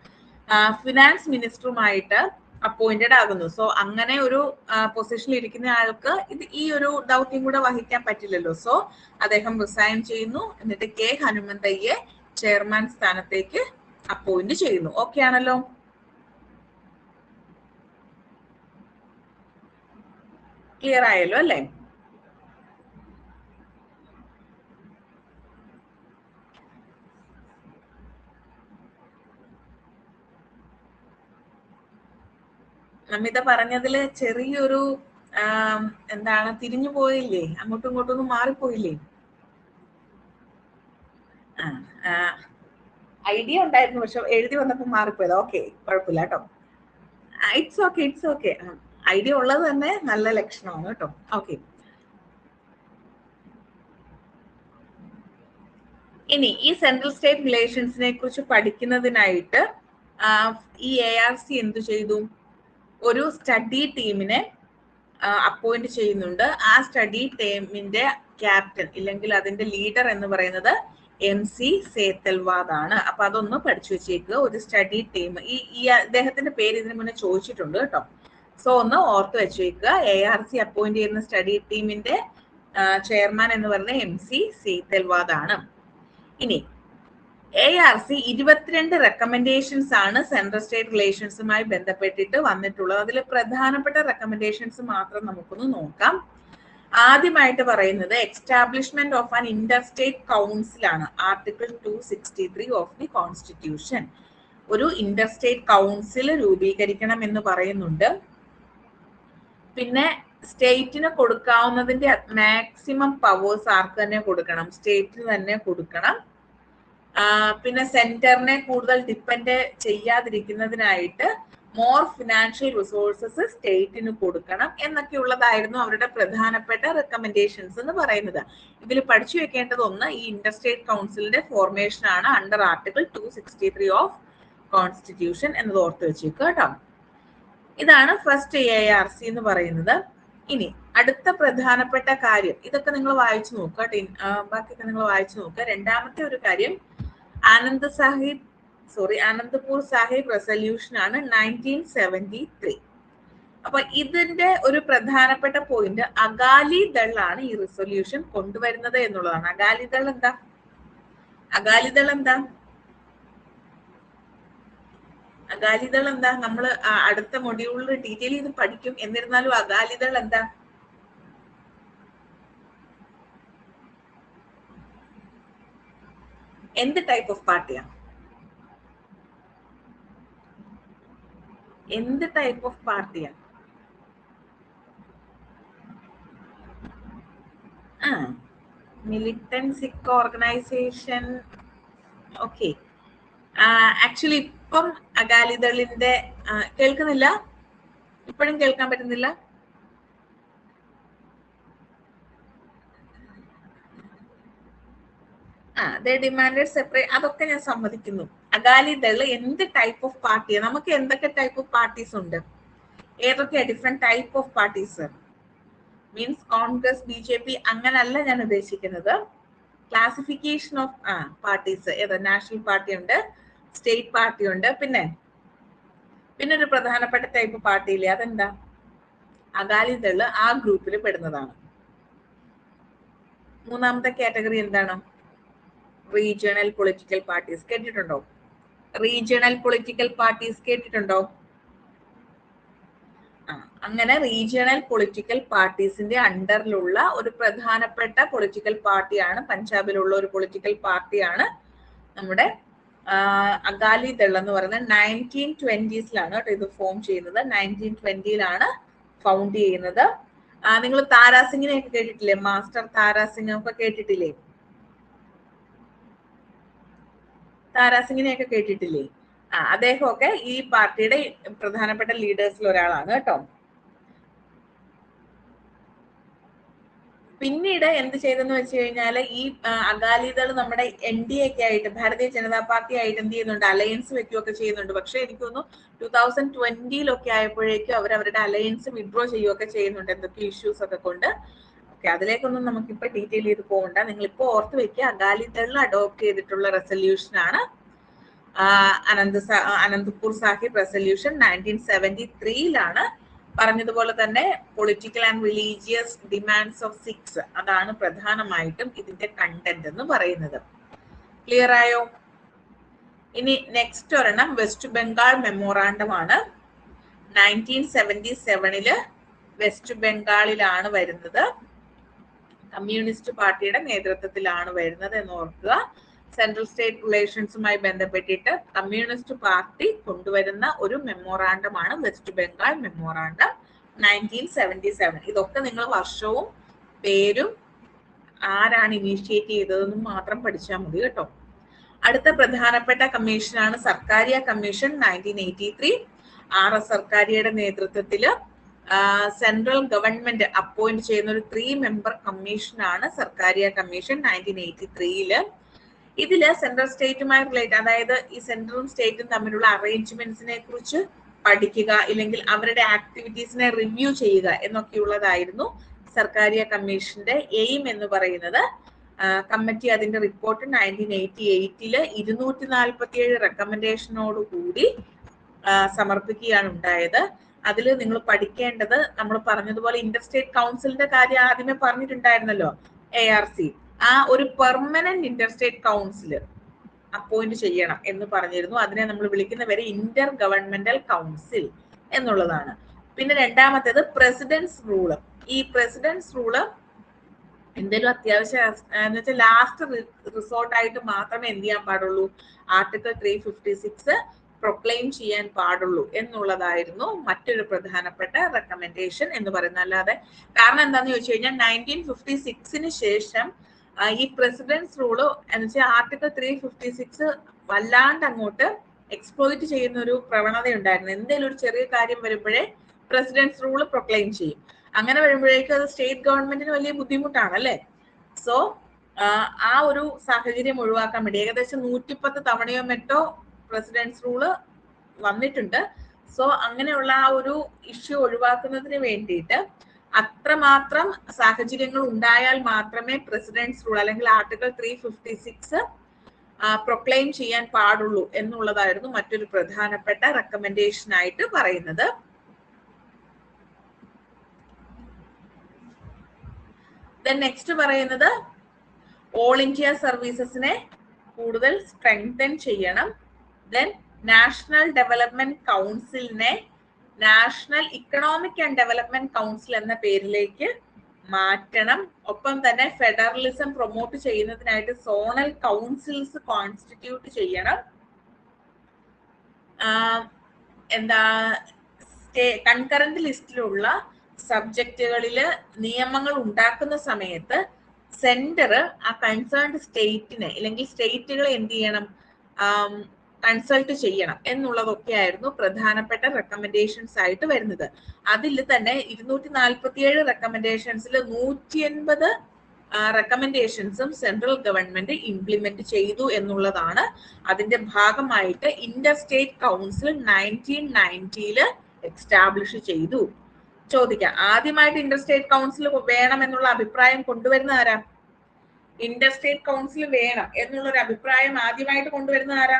ഫിനാൻസ് മിനിസ്റ്ററുമായിട്ട് അപ്പോയിന്റഡ് ആകുന്നു. സോ അങ്ങനെ ഒരു പൊസിഷനിൽ ഇരിക്കുന്ന ആൾക്ക് ഈ ഒരു ദൗത്യം കൂടെ വഹിക്കാൻ പറ്റില്ലല്ലോ. സോ അദ്ദേഹം റിസൈൻ ചെയ്യുന്നു. എന്നിട്ട് കെ ഹനുമന്തയ്യെ ചെയർമാൻ സ്ഥാനത്തേക്ക് അപ്പോയിന്റ് ചെയ്യുന്നു. ഓക്കെ ആണല്ലോ? ക്ലിയർ ആയല്ലോ അല്ലേ? നമിത പറഞ്ഞതില് ചെറിയൊരു എന്താണ് തിരിഞ്ഞു പോയില്ലേ, അങ്ങോട്ടും ഇങ്ങോട്ടും ഒന്നും മാറിപ്പോയില്ലേ? ഐഡിയ ഉണ്ടായിരുന്നു, പക്ഷെ എഴുതി വന്നപ്പോൾ മാറിപ്പോയത്. ഓക്കെ, കുഴപ്പമില്ല കേട്ടോ. It's okay. ഐഡിയ ഉള്ളത് തന്നെ നല്ല ലക്ഷണമാണ് കേട്ടോ. ഓക്കെ, ഇനി ഈ സെൻട്രൽ സ്റ്റേറ്റ് റിലേഷൻസിനെ കുറിച്ച് പഠിക്കുന്നതിനായിട്ട് ഈ ARC എന്തു ചെയ്തു? ഒരു സ്റ്റഡി ടീമിനെ അപ്പോയിന്റ് ചെയ്യുന്നുണ്ട്. ആ സ്റ്റഡി ടീമിന്റെ ക്യാപ്റ്റൻ ഇല്ലെങ്കിൽ അതിന്റെ ലീഡർ എന്ന് പറയുന്നത് MC സേത്തൽവാദ് ആണ്. അപ്പൊ അതൊന്ന് പഠിച്ചു വെച്ചേക്കുക. ഒരു സ്റ്റഡി ടീം, ഈ അദ്ദേഹത്തിന്റെ പേര് ഇതിനു മുന്നേ ചോദിച്ചിട്ടുണ്ട് കേട്ടോ. സോ ഒന്ന് ഓർത്ത് വെച്ചേക്കുക. ARC അപ്പോയിന്റ് ചെയ്യുന്ന സ്റ്റഡി ടീമിന്റെ ചെയർമാൻ എന്ന് പറയുന്നത് MC സേത്തൽവാദ് ആണ്. ഇനി ARC 22 റെക്കമെൻഡേഷൻസ് ആണ് സെൻട്രൽ സ്റ്റേറ്റ് റിലേഷൻസുമായി ബന്ധപ്പെട്ടിട്ട് വന്നിട്ടുള്ളത്. അതിൽ പ്രധാനപ്പെട്ട റെക്കമെൻഡേഷൻസ് മാത്രം നമുക്കൊന്ന് നോക്കാം. ആദ്യമായിട്ട് പറയുന്നത് establishment of an inter state council ആണ്. ആർട്ടിക്കിൾ 263 ഓഫ് ദി കോൺസ്റ്റിറ്റ്യൂഷൻ. ഒരു ഇന്റർ സ്റ്റേറ്റ് കൗൺസിൽ രൂപീകരിക്കണം എന്ന് പറയുന്നുണ്ട്. പിന്നെ സ്റ്റേറ്റിന് കൊടുക്കാവുന്നതിന്റെ മാക്സിമം പവേഴ്സ് ആർക്ക് തന്നെ കൊടുക്കണം? സ്റ്റേറ്റിന് തന്നെ കൊടുക്കണം. പിന്നെ സെന്ററിനെ കൂടുതൽ ഡിപ്പെൻഡ് ചെയ്യാതിരിക്കുന്നതിനായിട്ട് മോർ ഫിനാൻഷ്യൽ റിസോഴ്സസ് സ്റ്റേറ്റിന് കൊടുക്കണം എന്നൊക്കെയുള്ളതായിരുന്നു അവരുടെ പ്രധാനപ്പെട്ട റെക്കമെൻഡേഷൻസ് എന്ന് പറയുന്നത്. ഇതിൽ പഠിച്ചു വെക്കേണ്ടത് ഒന്ന്, ഈ ഇന്റർ സ്റ്റേറ്റ് കൗൺസിലിന്റെ ഫോർമേഷൻ ആണ് അണ്ടർ ആർട്ടിക്കിൾ 263 ഓഫ് കോൺസ്റ്റിറ്റ്യൂഷൻ എന്നത് ഓർത്ത് വെച്ചേക്കുക കേട്ടോ. ഇതാണ് ഫസ്റ്റ് ARC എന്ന് പറയുന്നത്. ഇനി അടുത്ത പ്രധാനപ്പെട്ട കാര്യം, ഇതൊക്കെ നിങ്ങൾ വായിച്ചു നോക്കുക, ബാക്കിയൊക്കെ നിങ്ങൾ വായിച്ചു നോക്കുക. രണ്ടാമത്തെ ഒരു കാര്യം ആനന്ദ്പൂർ സാഹിബ് റെസൊല്യൂഷൻ ആണ് 1973. അപ്പൊ ഇതിന്റെ ഒരു പ്രധാനപ്പെട്ട പോയിന്റ് അകാലിദൾ ആണ് ഈ റെസൊല്യൂഷൻ കൊണ്ടുവരുന്നത് എന്നുള്ളതാണ്. അകാലിദൾ എന്താ? അകാലിദൾ എന്താ? നമ്മൾ അടുത്ത മൊഡ്യൂളിൽ ഡീറ്റെയിൽ ചെയ്ത് പഠിക്കും. എന്നിരുന്നാലും അകാലിദൾ എന്താ? എന്ത് ടൈപ്പ് ഓഫ് പാർട്ടിയാ? എന്ത് ടൈപ്പ് ഓഫ് പാർട്ടിയാ? Militant Sikh organisation. Okay, actually ഇപ്പം അകാലിദളിന്റെ കേൾക്കുന്നില്ല? ഇപ്പോഴും കേൾക്കാൻ പറ്റുന്നില്ല? they demanded separate. അതൊക്കെ ഞാൻ സമ്മതിക്കുന്നു. അകാലിദൾ എന്ത് ടൈപ്പ് ഓഫ് പാർട്ടിയാണ്? നമുക്ക് എന്തൊക്കെ ടൈപ്പ് ഓഫ് പാർട്ടീസ് ഉണ്ട്? ഏതൊക്കെയാ different type of parties? Means Congress, BJP അങ്ങനല്ല ഞാൻ ഉദ്ദേശിക്കുന്നത്. ക്ലാസിഫിക്കേഷൻ ഓഫ് പാർട്ടീസ് ഏതാ? നാഷണൽ പാർട്ടി ഉണ്ട്, സ്റ്റേറ്റ് പാർട്ടി ഉണ്ട്, പിന്നെ ഒരു പ്രധാനപ്പെട്ട ടൈപ്പ് പാർട്ടി ഇല്ലേ, അതെന്താ? അകാലിദൾ ആ ഗ്രൂപ്പിൽ പെടുന്നതാണ്. മൂന്നാമത്തെ കാറ്റഗറി എന്താണ്? Regional political parties. കേട്ടിട്ടുണ്ടോ? റീജിയണൽ പൊളിറ്റിക്കൽ പാർട്ടീസ് കേട്ടിട്ടുണ്ടോ? അങ്ങനെ റീജിയണൽ പൊളിറ്റിക്കൽ പാർട്ടീസിന്റെ അണ്ടറിലുള്ള ഒരു പ്രധാനപ്പെട്ട പൊളിറ്റിക്കൽ പാർട്ടിയാണ്, പഞ്ചാബിലുള്ള ഒരു പൊളിറ്റിക്കൽ പാർട്ടിയാണ് നമ്മുടെ അകാലിദൾ എന്ന് പറയുന്നത്. 1920s കേട്ടോ ഇത് ഫോം ചെയ്യുന്നത്. 1920 ഫൗണ്ട് ചെയ്യുന്നത്. നിങ്ങൾ താരാസിംഗിനെയൊക്കെ കേട്ടിട്ടില്ലേ? മാസ്റ്റർ താരാസിംഗ് ഒക്കെ കേട്ടിട്ടില്ലേ? താരാസിംഗിനെയൊക്കെ കേട്ടിട്ടില്ലേ? അദ്ദേഹമൊക്കെ ഈ പാർട്ടിയുടെ പ്രധാനപ്പെട്ട ലീഡേഴ്സിൽ ഒരാളാണ് കേട്ടോ. പിന്നീട് എന്ത് ചെയ്തെന്ന് വെച്ച് കഴിഞ്ഞാൽ ഈ അകാലിദൾ നമ്മുടെ NDA ഒക്കെ ആയിട്ട്, ഭാരതീയ ജനതാ പാർട്ടി ആയിട്ട് എന്ത് ചെയ്യുന്നുണ്ട്? അലയൻസ് വെക്കുകയൊക്കെ ചെയ്യുന്നുണ്ട്. പക്ഷെ എനിക്ക് തോന്നുന്നു 2020 ആയപ്പോഴേക്കും അവരുടെ അലയൻസ് വിഡ്രോ ചെയ്യുകയൊക്കെ ചെയ്യുന്നുണ്ട്, എന്തൊക്കെ ഇഷ്യൂസ് ഒക്കെ കൊണ്ട്. ഓക്കെ, അതിലേക്കൊന്നും നമുക്കിപ്പോ ഡീറ്റെയിൽ ചെയ്ത് പോകണ്ട. നിങ്ങൾ ഇപ്പൊ ഓർത്ത് വെക്കുക, അകാലിദൾ അഡോപ്റ്റ് ചെയ്തിട്ടുള്ള റെസൊല്യൂഷൻ ആണ് അനന്തപൂർ സാഹിബ് റെസൊല്യൂഷൻ. 1973 പറഞ്ഞതുപോലെ തന്നെ political and religious demands of Sikhs, അതാണ് പ്രധാനമായിട്ടും ഇതിന്റെ കണ്ടന്റ് എന്ന് പറയുന്നത്. ക്ലിയർ ആയോ? ഇനി നെക്സ്റ്റ് ഒരെണ്ണം വെസ്റ്റ് ബംഗാൾ മെമ്മോറാണ്ടം ആണ്. 1977 വെസ്റ്റ് ബംഗാളിലാണ് വരുന്നത്. കമ്മ്യൂണിസ്റ്റ് പാർട്ടിയുടെ നേതൃത്വത്തിലാണ് വരുന്നത് എന്ന് ഓർക്കുക. സെൻട്രൽ സ്റ്റേറ്റ് റിലേഷൻസുമായി ബന്ധപ്പെട്ടിട്ട് കമ്മ്യൂണിസ്റ്റ് പാർട്ടി കൊണ്ടുവരുന്ന ഒരു മെമ്മോറാണ്ടമാണ് വെസ്റ്റ് ബംഗാൾ മെമ്മോറാണ്ടം 1977. ഇതൊക്കെ നിങ്ങൾ വർഷവും പേരും ആരാണ് ഇനീഷ്യേറ്റ് ചെയ്തതെന്നും മാത്രം പഠിച്ചാൽ മതി കേട്ടോ. അടുത്ത പ്രധാനപ്പെട്ട കമ്മീഷനാണ് സർക്കാരിയ കമ്മീഷൻ 1983. RS സർക്കാരിയുടെ നേതൃത്വത്തിൽ സെൻട്രൽ ഗവൺമെന്റ് അപ്പോയിന്റ് ചെയ്യുന്ന ഒരു 3 മെമ്പർ കമ്മീഷനാണ് സർക്കാരിയ കമ്മീഷൻ 1983. ഇതില് സെൻട്രൽ സ്റ്റേറ്റുമായി റിലേറ്റ്, അതായത് ഈ സെൻട്രലും സ്റ്റേറ്റും തമ്മിലുള്ള അറേഞ്ച്മെന്റ്സിനെ കുറിച്ച് പഠിക്കുക, ഇല്ലെങ്കിൽ അവരുടെ ആക്ടിവിറ്റീസിനെ റിവ്യൂ ചെയ്യുക എന്നൊക്കെയുള്ളതായിരുന്നു സർക്കാരിയ കമ്മീഷന്റെ എയിം എന്ന് പറയുന്നത്. കമ്മിറ്റി അതിന്റെ റിപ്പോർട്ട് 1988 247 റെക്കമെൻഡേഷനോട് കൂടി സമർപ്പിക്കുകയാണ് ഉണ്ടായത്. അതിൽ നിങ്ങൾ പഠിക്കേണ്ടത്, നമ്മൾ പറഞ്ഞതുപോലെ ഇന്റർ സ്റ്റേറ്റ് കൗൺസിലിന്റെ കാര്യം ആദ്യമേ പറഞ്ഞിട്ടുണ്ടായിരുന്നല്ലോ, ARC. ആ ഒരു permanent Inter state council appoint ചെയ്യണം എന്ന് പറഞ്ഞിരുന്നു. അതിനെ നമ്മൾ വിളിക്കുന്ന പേര് ഇന്റർ ഗവൺമെന്റൽ കൗൺസിൽ എന്നുള്ളതാണ്. പിന്നെ രണ്ടാമത്തേത് പ്രസിഡന്റ്സ് റൂള്. ഈ പ്രസിഡന്റ്സ് റൂള് എന്തെങ്കിലും അത്യാവശ്യം എന്ന് വെച്ചാൽ ലാസ്റ്റ് റിസോർട്ട് ആയിട്ട് മാത്രമേ എന്ത് ചെയ്യാൻ പാടുള്ളൂ, ആർട്ടിക്കിൾ 356 പ്രൊക്ലെയിം ചെയ്യാൻ പാടുള്ളൂ എന്നുള്ളതായിരുന്നു മറ്റൊരു പ്രധാനപ്പെട്ട റെക്കമെൻഡേഷൻ എന്ന് പറയുന്നത്. അല്ലാതെ കാരണം എന്താന്ന് ചോദിച്ചു കഴിഞ്ഞാൽ 1956 ശേഷം ഈ പ്രസിഡന്റ്സ് റൂള് എന്ന് വെച്ചാൽ ആർട്ടിക്കിൾ 356 വല്ലാണ്ട് അങ്ങോട്ട് എക്സ്പ്ലോയിറ്റ് ചെയ്യുന്ന ഒരു പ്രവണത ഉണ്ടായിരുന്നു. എന്തെങ്കിലും ഒരു ചെറിയ കാര്യം വരുമ്പോഴേ പ്രസിഡന്റ്സ് റൂള് പ്രൊക്ലെയിം ചെയ്യും. അങ്ങനെ വരുമ്പോഴേക്കും അത് സ്റ്റേറ്റ് ഗവൺമെന്റിന് വലിയ ബുദ്ധിമുട്ടാണ് അല്ലെ. സോ ആ ഒരു സാഹചര്യം ഒഴിവാക്കാൻ വേണ്ടി ഏകദേശം 110 തവണയോ മറ്റോ പ്രസിഡന്റ്സ് റൂള് വന്നിട്ടുണ്ട്. സോ അങ്ങനെയുള്ള ആ ഒരു ഇഷ്യൂ ഒഴിവാക്കുന്നതിന് വേണ്ടിയിട്ട് അത്രമാത്രം സാഹചര്യങ്ങൾ ഉണ്ടായാൽ മാത്രമേ പ്രസിഡന്റ്സ് റൂൾ അല്ലെങ്കിൽ ആർട്ടിക്കിൾ 356 പ്രൊക്ലെയിം ചെയ്യാൻ പാടുള്ളൂ എന്നുള്ളതായിരുന്നു മറ്റൊരു പ്രധാനപ്പെട്ട റെക്കമെൻഡേഷൻ ആയിട്ട് പറയുന്നത്. നെക്സ്റ്റ് പറയുന്നത് ഓൾ ഇന്ത്യ സർവീസസിനെ കൂടുതൽ സ്ട്രെങ്തൻ ചെയ്യണം. ദെൻ നാഷണൽ ഡെവലപ്മെന്റ് കൗൺസിലിനെ national economic and development council എന്ന പേരിലേക്ക് മാറ്റണം. ഒപ്പം തന്നെ ഫെഡറലിസം പ്രൊമോട്ട് ചെയ്യുന്നതിനായിട്ട് സോണൽ കൗൺസിൽസ് കോൺസ്റ്റിറ്റ്യൂട്ട് ചെയ്യണം. കൺകറന്റ് ലിസ്റ്റിലുള്ള സബ്ജക്റ്റുകളിൽ നിയമങ്ങൾ ഉണ്ടാക്കുന്ന സമയത്ത് സെന്റർ ആ കൺസേൺഡ് സ്റ്റേറ്റിനെ അല്ലെങ്കിൽ സ്റ്റേറ്റുകളെ എന്ത് ചെയ്യണം, കൺസൾട്ട് ചെയ്യണം എന്നുള്ളതൊക്കെ ആയിരുന്നു പ്രധാനപ്പെട്ട റെക്കമെൻഡേഷൻസ് ആയിട്ട് വരുന്നത്. അതിൽ തന്നെ 247 റെക്കമെൻഡേഷൻസിൽ 180 റെക്കമെൻഡേഷൻസും സെൻട്രൽ ഗവൺമെന്റ് ഇംപ്ലിമെന്റ് ചെയ്തു എന്നുള്ളതാണ്. അതിന്റെ ഭാഗമായിട്ട് ഇന്റർ സ്റ്റേറ്റ് കൗൺസിൽ 1990 എസ്റ്റാബ്ലിഷ് ചെയ്തു. ചോദിക്കാം, ആദ്യമായിട്ട് ഇന്റർ സ്റ്റേറ്റ് കൗൺസിൽ വേണം എന്നുള്ള അഭിപ്രായം കൊണ്ടുവരുന്ന ആരാ? ഇന്റർ സ്റ്റേറ്റ് കൗൺസിൽ വേണം എന്നുള്ളൊരു അഭിപ്രായം ആദ്യമായിട്ട് കൊണ്ടുവരുന്ന ആരാ?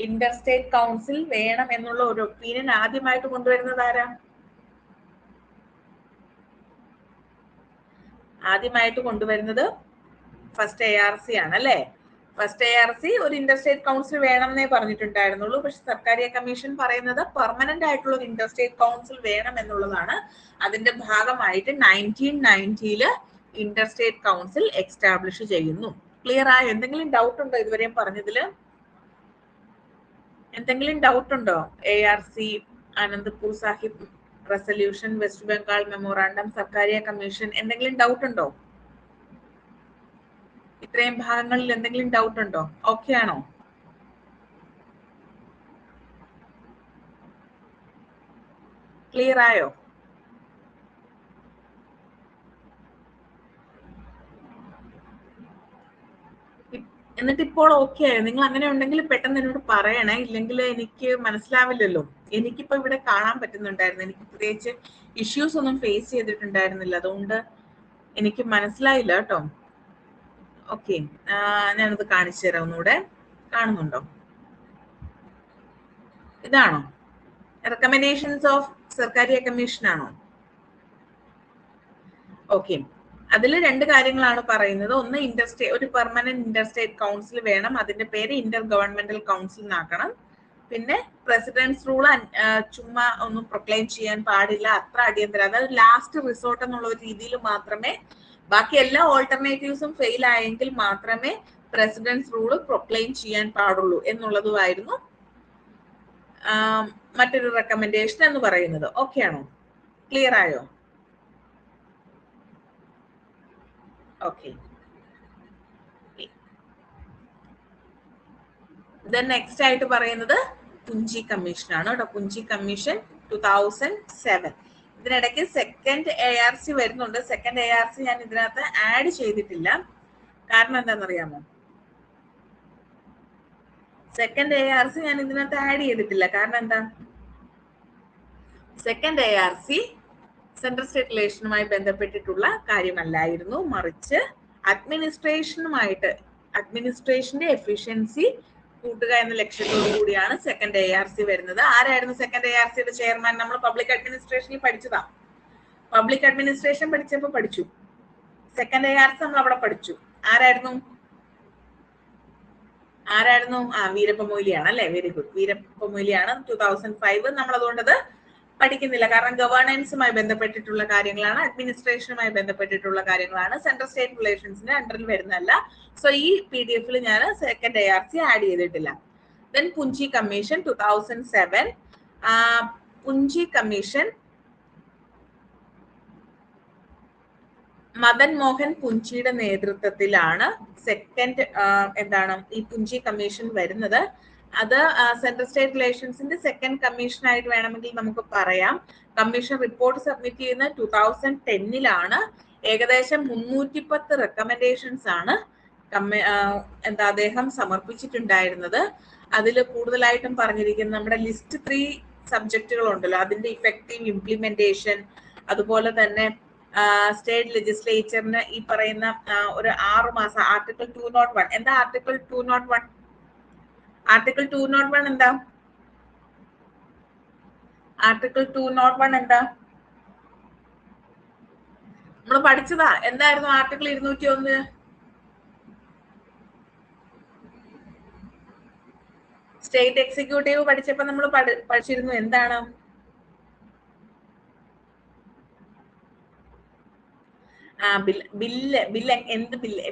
ഇന്റർ സ്റ്റേറ്റ് കൗൺസിൽ വേണം എന്നുള്ള ഒരു ഒപ്പീനിയൻ ആദ്യമായിട്ട് കൊണ്ടുവരുന്നത് ആരാ? ആദ്യമായിട്ട് കൊണ്ടുവരുന്നത് ഫസ്റ്റ് ARC ആണ് അല്ലെ. ഫസ്റ്റ് ARC ഒരു ഇന്റർ സ്റ്റേറ്റ് കൗൺസിൽ വേണമെന്നേ പറഞ്ഞിട്ടുണ്ടായിരുന്നുള്ളൂ. പക്ഷെ സർക്കാരിയ കമ്മീഷൻ പറയുന്നത് പെർമനന്റ് ആയിട്ടുള്ള ഒരു ഇന്റർ സ്റ്റേറ്റ് കൗൺസിൽ വേണം എന്നുള്ളതാണ്. അതിന്റെ ഭാഗമായിട്ട് 1990 ഇന്റർ സ്റ്റേറ്റ് കൗൺസിൽ എസ്റ്റാബ്ലിഷ് ചെയ്യുന്നു. ക്ലിയർ ആയോ? എന്തെങ്കിലും ഡൗട്ട് ഉണ്ടോ ഇതുവരെയും പറഞ്ഞതില്? എന്തെങ്കിലും ഡൗട്ട് ഉണ്ടോ? ARC, Anandpur Sahib resolution, west Bengal memorandum, Sarkaria commission, എന്തെങ്കിലും ഡൗട്ട് ഉണ്ടോ? ഇത്രയും ഭാഗങ്ങളിൽ എന്തെങ്കിലും ഡൗട്ട് ഉണ്ടോ? ഓക്കെ ആണോ? ക്ലിയർ ആയോ? എന്നിട്ട് ഇപ്പോൾ ഓക്കെ ആയോ? നിങ്ങൾ അങ്ങനെ ഉണ്ടെങ്കിൽ പെട്ടെന്ന് എന്നോട് പറയണേ, ഇല്ലെങ്കിൽ എനിക്ക് മനസ്സിലാവില്ലല്ലോ. എനിക്കിപ്പോ ഇവിടെ കാണാൻ പറ്റുന്നുണ്ടായിരുന്നു, എനിക്ക് പ്രത്യേകിച്ച് ഇഷ്യൂസ് ഒന്നും ഫേസ് ചെയ്തിട്ടുണ്ടായിരുന്നില്ല, അതുകൊണ്ട് എനിക്ക് മനസ്സിലായില്ല കേട്ടോ. ഓക്കെ, ഞാനത് കാണിച്ചു തരാം. ഒന്നുകൂടെ കാണുന്നുണ്ടോ? ഇതാണോ റെക്കമെൻഡേഷൻസ് ഓഫ് സർക്കാരിയ കമ്മീഷൻ ആണോ? ഓക്കെ, അതിൽ 2 കാര്യങ്ങളാണ് പറയുന്നത്. ഒന്ന്, ഒരു പെർമനന്റ് ഇന്റർ സ്റ്റേറ്റ് കൗൺസിൽ വേണം, അതിന്റെ പേര് ഇന്റർ ഗവൺമെന്റൽ കൗൺസിൽ എന്നാക്കണം. പിന്നെ പ്രസിഡന്റ്സ് റൂൾ ചുമ്മാ ഒന്നും പ്രൊക്ലെയിം ചെയ്യാൻ പാടില്ല, അത്ര അടിയന്തരം, അതായത് ലാസ്റ്റ് റിസോർട്ട് എന്നുള്ള ഒരു രീതിയിൽ മാത്രമേ, ബാക്കി എല്ലാ ഓൾട്ടർനേറ്റീവ്സും ഫെയിൽ ആയെങ്കിൽ മാത്രമേ പ്രസിഡന്റ്സ് റൂൾ പ്രൊക്ലെയിം ചെയ്യാൻ പാടുള്ളൂ എന്നുള്ളതുമായിരുന്നു മറ്റൊരു റെക്കമെൻഡേഷൻ എന്ന് പറയുന്നത്. ഓക്കെ ആണോ? ക്ലിയർ ആയോ? ഓക്കെ. ദെൻ നെക്സ്റ്റ് ആയിട്ട് പറയുന്നത് പുഞ്ചി കമ്മീഷൻ ആണ് കേട്ടോ. പുഞ്ചി കമ്മീഷൻ 2007. ഇതിനിടയ്ക്ക് സെക്കൻഡ് ARC വരുന്നുണ്ട്. സെക്കൻഡ് ARC ഞാൻ ഇതിനകത്ത് ആഡ് ചെയ്തിട്ടില്ല. കാരണം എന്താണെന്നറിയാമോ? സെക്കൻഡ് ARC ഞാൻ ഇതിനകത്ത് ആഡ് ചെയ്തിട്ടില്ല. കാരണം എന്താ? സെക്കൻഡ് ARC സെൻട്രൽ സ്റ്റേറ്റ് റിലേഷനുമായി ബന്ധപ്പെട്ടിട്ടുള്ള കാര്യമല്ലായിരുന്നു, മറിച്ച് അഡ്മിനിസ്ട്രേഷന്റെ എഫിഷ്യൻസി കൂട്ടുക എന്ന ലക്ഷ്യത്തോടു കൂടിയാണ് സെക്കൻഡ് ARC വരുന്നത്. ആരായിരുന്നു സെക്കൻഡ് ARCയുടെ ചെയർമാൻ? നമ്മൾ പബ്ലിക് അഡ്മിനിസ്ട്രേഷനിൽ പഠിച്ചതാ. പബ്ലിക് അഡ്മിനിസ്ട്രേഷൻ പഠിച്ചപ്പോൾ പഠിച്ചു. സെക്കൻഡ് ARC നമ്മൾ അവിടെ പഠിച്ചു. ആരായിരുന്നു? വീരപ്പ മൊയ്ലിയാണ് അല്ലെ. Very good. വീരപ്പ മൊയ്ലിയാണ്. 2005. നമ്മൾ അതുകൊണ്ടത് പഠിക്കുന്നില്ല, കാരണം ഗവേണൻസുമായി ബന്ധപ്പെട്ടിട്ടുള്ള കാര്യങ്ങളാണ്, അഡ്മിനിസ്ട്രേഷനുമായി ബന്ധപ്പെട്ടിട്ടുള്ള കാര്യങ്ങളാണ്, സെൻട്രൽ സ്റ്റേറ്റ് റിലേഷൻസിന്റെ അണ്ടറിൽ വരുന്നതല്ല. സോ ഈ PDF ഞാൻ സെക്കൻഡ് ARC ആഡ് ചെയ്തിട്ടില്ല. Then പുഞ്ചി commission 2007. പുഞ്ചി commission Madan Mohan പുഞ്ചിയുടെ നേതൃത്വത്തിലാണ് സെക്കൻഡ് ഈ പുഞ്ചി കമ്മീഷൻ വരുന്നത്. അത് സെൻട്രൽ സ്റ്റേറ്റ് റിലേഷൻസിന്റെ സെക്കൻഡ് കമ്മീഷൻ ആയിട്ട് വേണമെങ്കിൽ നമുക്ക് പറയാം. കമ്മീഷൻ റിപ്പോർട്ട് സബ്മിറ്റ് ചെയ്യുന്ന 2010 ഏകദേശം 310 റെക്കമെൻഡേഷൻസ് ആണ് അദ്ദേഹം സമർപ്പിച്ചിട്ടുണ്ടായിരുന്നത്. അതിൽ കൂടുതലായിട്ടും പറഞ്ഞിരിക്കുന്ന നമ്മുടെ ലിസ്റ്റ് 3 സബ്ജക്റ്റുകൾ ഉണ്ടല്ലോ, അതിന്റെ ഇഫക്റ്റീവ് ഇംപ്ലിമെന്റേഷൻ, അതുപോലെ തന്നെ സ്റ്റേറ്റ് ലെജിസ്ലേച്ചറിന് ഈ പറയുന്ന ഒരു 6 മാസം ആർട്ടിക്കിൾ 201. എന്താ ആർട്ടിക്കിൾ 201? ആർട്ടിക്കിൾ 201 എന്താ? ആർട്ടിക്കിൾ 201 എന്താ? നമ്മൾ പഠിച്ചതാ. എന്തായിരുന്നു ആർട്ടിക്കിൾ 201? സ്റ്റേറ്റ് എക്സിക്യൂട്ടീവ് പഠിച്ചപ്പോ നമ്മൾ പഠിച്ചിരുന്നു. എന്താണ്?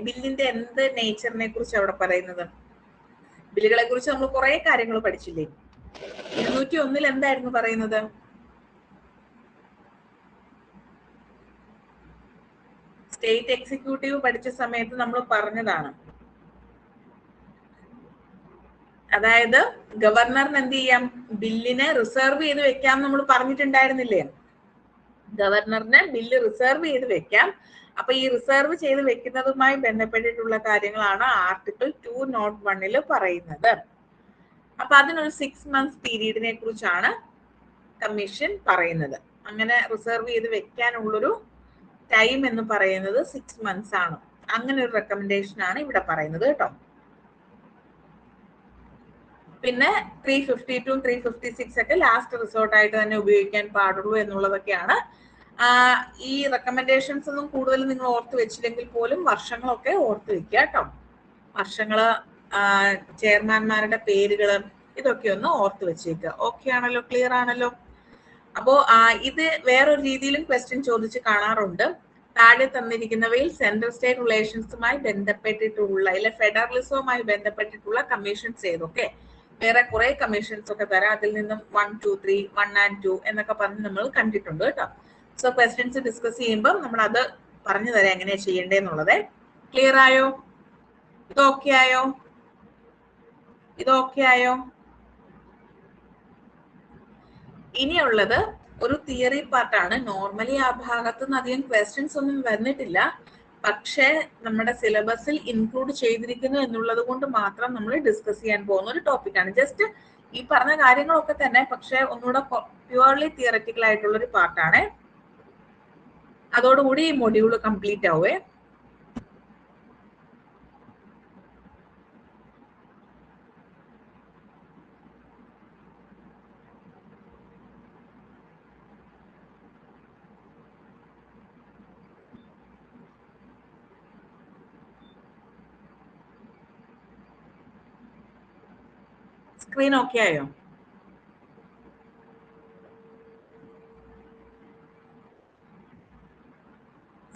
ബില്ലിന്റെ എന്ത് നേച്ചറിനെ കുറിച്ച് അവിടെ പറയുന്നത്? ബില്ലുകളെ കുറിച്ച് നമ്മൾ കുറെ കാര്യങ്ങൾ പഠിച്ചില്ലേ? 201 എന്തായിരുന്നു പറയുന്നത്? സ്റ്റേറ്റ് എക്സിക്യൂട്ടീവ് പഠിച്ച സമയത്ത് നമ്മൾ പറഞ്ഞതാണ്. അതായത് ഗവർണറിന് എന്ത് ചെയ്യാം? ബില്ലിനെ റിസർവ് ചെയ്ത് വെക്കാം നമ്മൾ പറഞ്ഞിട്ടുണ്ടായിരുന്നില്ലേ? ഗവർണറിന് ബില്ല് റിസർവ് ചെയ്ത് വെക്കാം. അപ്പൊ ഈ റിസർവ് ചെയ്ത് വെക്കുന്നതുമായി ബന്ധപ്പെട്ടിട്ടുള്ള കാര്യങ്ങളാണ് ആർട്ടിക്കിൾ 201 പറയുന്നത്. അപ്പൊ അതിനൊരു 6 months പീരീഡിനെ കുറിച്ചാണ് കമ്മീഷൻ പറയുന്നത്. അങ്ങനെ റിസർവ് ചെയ്ത് വെക്കാനുള്ളൊരു ടൈം എന്ന് പറയുന്നത് 6 months ആണ്. അങ്ങനെ ഒരു റെക്കമെൻഡേഷൻ ആണ് ഇവിടെ പറയുന്നത് കേട്ടോ. പിന്നെ 352 356 ഒക്കെ ലാസ്റ്റ് റിസോർട്ട് ആയിട്ട് തന്നെ ഉപയോഗിക്കാൻ പാടുള്ളൂ എന്നുള്ളതൊക്കെയാണ്. ഈ റെക്കമെൻഡേഷൻസ് ഒന്നും കൂടുതൽ നിങ്ങൾ ഓർത്ത് വെച്ചില്ലെങ്കിൽ പോലും വർഷങ്ങളൊക്കെ ഓർത്ത് വെക്കുക കേട്ടോ. വർഷങ്ങള്, ചെയർമാൻമാരുടെ പേരുകള്, ഇതൊക്കെ ഒന്ന് ഓർത്ത് വെച്ചേക്കുക. ഓക്കെ ആണല്ലോ? ക്ലിയർ ആണല്ലോ? അപ്പോ ഇത് വേറൊരു രീതിയിലും ക്വസ്റ്റ്യൻ ചോദിച്ച് കാണാറുണ്ട്. താഴെ തന്നിരിക്കുന്നവയിൽ സെൻട്രൽ സ്റ്റേറ്റ് റിലേഷൻസുമായി ബന്ധപ്പെട്ടിട്ടുള്ള ഫെഡറലിസവുമായി ബന്ധപ്പെട്ടിട്ടുള്ള കമ്മീഷൻസ് ഏതൊക്കെ? വേറെ കുറെ കമ്മീഷൻസ് ഒക്കെ തരാം. അതിൽ നിന്നും 1, 2, 3, 1 and 2 എന്നൊക്കെ പറഞ്ഞ് നമ്മൾ കണ്ടിട്ടുണ്ട് കേട്ടോ. സോ ക്വസ്റ്റ്യൻസ് ഡിസ്കസ് ചെയ്യുമ്പോൾ നമ്മൾ അത് പറഞ്ഞു തരാം എങ്ങനെയാ ചെയ്യേണ്ടതെന്നുള്ളത്. ക്ലിയർ ആയോ? ഇത് ഓക്കെ ആയോ? ഇനിയുള്ളത് ഒരു തിയറി പാർട്ടാണ്. നോർമലി ആ ഭാഗത്ത് നിന്ന് അധികം ക്വസ്റ്റ്യൻസ് ഒന്നും വന്നിട്ടില്ല, പക്ഷേ നമ്മുടെ സിലബസിൽ ഇൻക്ലൂഡ് ചെയ്തിരിക്കുന്നു എന്നുള്ളത് കൊണ്ട് മാത്രം നമ്മൾ ഡിസ്കസ് ചെയ്യാൻ പോകുന്ന ഒരു ടോപ്പിക്കാണ്. ജസ്റ്റ് ഈ പറഞ്ഞ കാര്യങ്ങളൊക്കെ തന്നെ, പക്ഷെ ഒന്നുകൂടെ പ്യുവർലി തിയററ്റിക്കൽ ആയിട്ടുള്ള ഒരു പാർട്ടാണ്. അതോടുകൂടി ഈ മൊഡ്യൂൾ കംപ്ലീറ്റ് ആവേ. സ്ക്രീൻ ഓക്കെ ആയോ?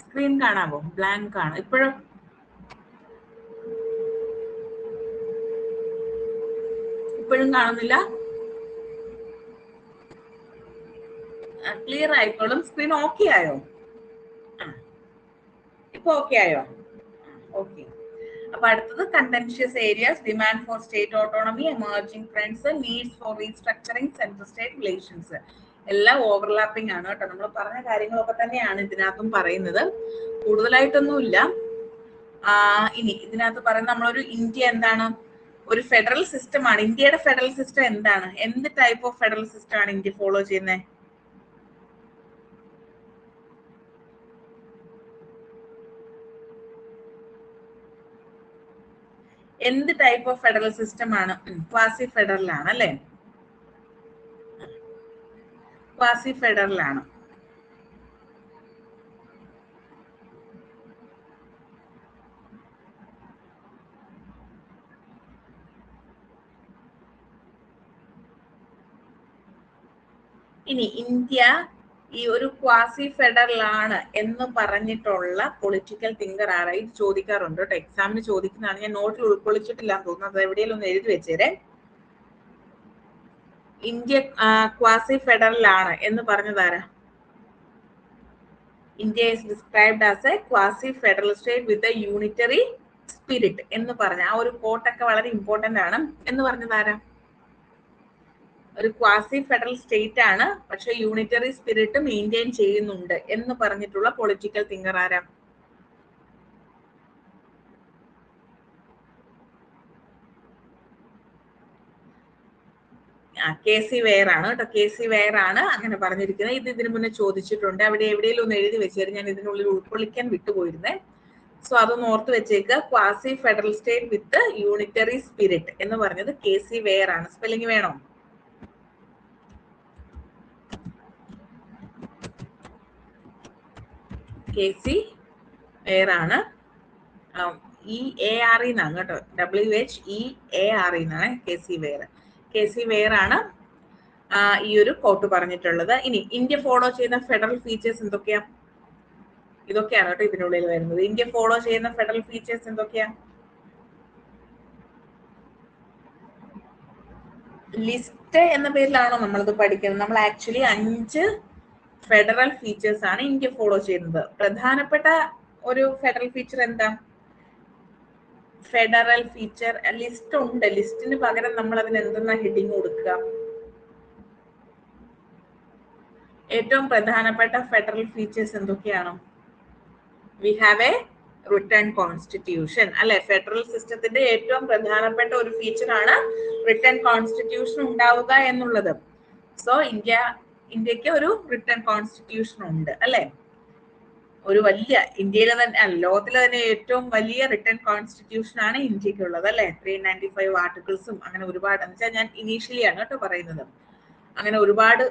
സ്ക്രീൻ കാണാമോ? ബ്ലാങ്ക് ആണ് ഇപ്പോഴും. ഇപ്പോഴും കാണുന്നില്ല? ക്ലിയർ ആയിക്കോളും. സ്ക്രീൻ ഓക്കെ ആയോ? ഇപ്പൊ ഓക്കെ ആയോ? ഓക്കെ. അപ്പൊ അടുത്തത് contentious areas, demand for state autonomy, emerging trends, needs four restructuring, central state relations. എല്ലാം ഓവർലാപ്പിംഗ് ആണ് കേട്ടോ. നമ്മൾ പറഞ്ഞ കാര്യങ്ങളൊക്കെ തന്നെയാണ് ഇതിനകത്തും പറയുന്നത്, കൂടുതലായിട്ടൊന്നുമില്ല. ഇനി ഇതിനകത്ത് പറയുന്നത് നമ്മളൊരു ഇന്ത്യ എന്താണ്, ഒരു ഫെഡറൽ സിസ്റ്റം ആണ്. ഇന്ത്യയുടെ ഫെഡറൽ സിസ്റ്റം എന്താണ്? എന്ത് ടൈപ്പ് ഓഫ് ഫെഡറൽ സിസ്റ്റം ആണ് ഇന്ത്യ ഫോളോ ചെയ്യുന്നത്? എന്ത് ടൈപ്പ് ഓഫ് ഫെഡറൽ സിസ്റ്റം ആണ്? ക്വാസി ഫെഡറൽ ആണ് അല്ലെ? ക്വാസി ഫെഡറൽ ആണ്. ഇനി ഇന്ത്യ ഈ ഒരു ക്വാസി ഫെഡറൽ ആണ് എന്ന് പറഞ്ഞിട്ടുള്ള പൊളിറ്റിക്കൽ തിങ്കർ ആരാ? ഇത് ചോദിക്കാറുണ്ട് കേട്ടോ, എക്സാമിന് ചോദിക്കുന്നതാണ്. ഞാൻ നോട്ടിൽ ഉൾക്കൊള്ളിച്ചിട്ടില്ല തോന്നുന്നത്, അത് എവിടെയെങ്കിലും ഒന്ന് എഴുതി വെച്ചേരെ. ഇന്ത്യ ക്വാസി ഫെഡറൽ ആണ് എന്ന് പറഞ്ഞതാരാ? India is described as a quasi federal state with a unitary spirit എന്ന് പറഞ്ഞ ആ ഒരു കോട്ടൊക്കെ വളരെ ഇമ്പോർട്ടന്റ് ആണ് എന്ന് പറഞ്ഞതാരാ? ഒരു ക്വാസി ഫെഡറൽ സ്റ്റേറ്റ് ആണ്, പക്ഷെ യൂണിറ്ററി സ്പിരിറ്റ് മെയിൻറ്റെയിൻ ചെയ്യുന്നുണ്ട് എന്ന് പറഞ്ഞിട്ടുള്ള പൊളിറ്റിക്കൽ തിങ്കർ ആരാ? KC വെയർ ആണ് കേട്ടോ. KC വെയർ ആണ് അങ്ങനെ പറഞ്ഞിരിക്കുന്നത്. ഇത് ഇതിനു മുന്നേ ചോദിച്ചിട്ടുണ്ട്. അവിടെ എവിടെയെങ്കിലും ഒന്ന് എഴുതി വെച്ചേരും, ഞാൻ ഇതിനുള്ളിൽ ഉൾക്കൊള്ളിക്കാൻ വിട്ടുപോയിരുന്നേ. സോ അതൊന്ന് ഓർത്ത് വെച്ചേക്കുക. ക്വാസി ഫെഡറൽ സ്റ്റേറ്റ് വിത്ത് യൂണിറ്ററി സ്പിരിറ്റ് എന്ന് പറഞ്ഞത് KC വെയർ ആണ്. സ്പെല്ലിംഗ് വേണോ? KC വെയർ ആണ്. EAR എന്നാണ് കേട്ടോ, WHEAR എന്നാണ് KC വെയർ. KC വെയർ ആണ് ഈ ഒരു കോട്ട് പറഞ്ഞിട്ടുള്ളത്. ഇനി ഇന്ത്യ ഫോളോ ചെയ്യുന്ന ഫെഡറൽ ഫീച്ചേഴ്സ് എന്തൊക്കെയാ? ഇതൊക്കെയാണ് കേട്ടോ ഇതിനുള്ളിൽ വരുന്നത്. ഇന്ത്യ ഫോളോ ചെയ്യുന്ന ഫെഡറൽ ഫീച്ചേഴ്സ് എന്തൊക്കെയാ? ലിസ്റ്റ് എന്ന പേരിലാണോ നമ്മളിത് പഠിക്കുന്നത്? നമ്മൾ ആക്ച്വലി 5 ഫെഡറൽ ഫീച്ചേഴ്സ് ആണ് ഇന്ത്യ ഫോളോ ചെയ്യുന്നത്. പ്രധാനപ്പെട്ട ഒരു ഫെഡറൽ ഫീച്ചർ എന്താ? ഫെഡറൽ ഫീച്ചർ ലിസ്റ്റ് ഉണ്ട്. ലിസ്റ്റിന് പകരം നമ്മൾ അതിന് എന്തെന്നാ ഹെഡിങ് കൊടുക്കുക? ഏറ്റവും പ്രധാനപ്പെട്ട ഫെഡറൽ ഫീച്ചേഴ്സ് എന്തൊക്കെയാണ്? We have A return constitution അല്ലെ? ഫെഡറൽ സിസ്റ്റത്തിന്റെ ഏറ്റവും പ്രധാനപ്പെട്ട ഒരു ഫീച്ചർ ആണ് റിട്ടേൺ കോൺസ്റ്റിറ്റ്യൂഷൻ ഉണ്ടാവുക എന്നുള്ളത്. സോ ഇന്ത്യക്ക് ഒരു റിട്ടേൺ കോൺസ്റ്റിറ്റ്യൂഷൻ ഉണ്ട് അല്ലെ? ഒരു വലിയ, ഇന്ത്യയിലെ തന്നെ ലോകത്തിലെ തന്നെ ഏറ്റവും വലിയ റിട്ടേൺ കോൺസ്റ്റിറ്റ്യൂഷൻ ആണ് ഇന്ത്യക്കുള്ളത് അല്ലെ? 395 ആർട്ടിക്കിൾസും അങ്ങനെ ഒരുപാട്. എന്ന് വെച്ചാൽ ഞാൻ ഇനീഷ്യലി ആണ് കേട്ടോ പറയുന്നത്. അങ്ങനെ ഒരുപാട്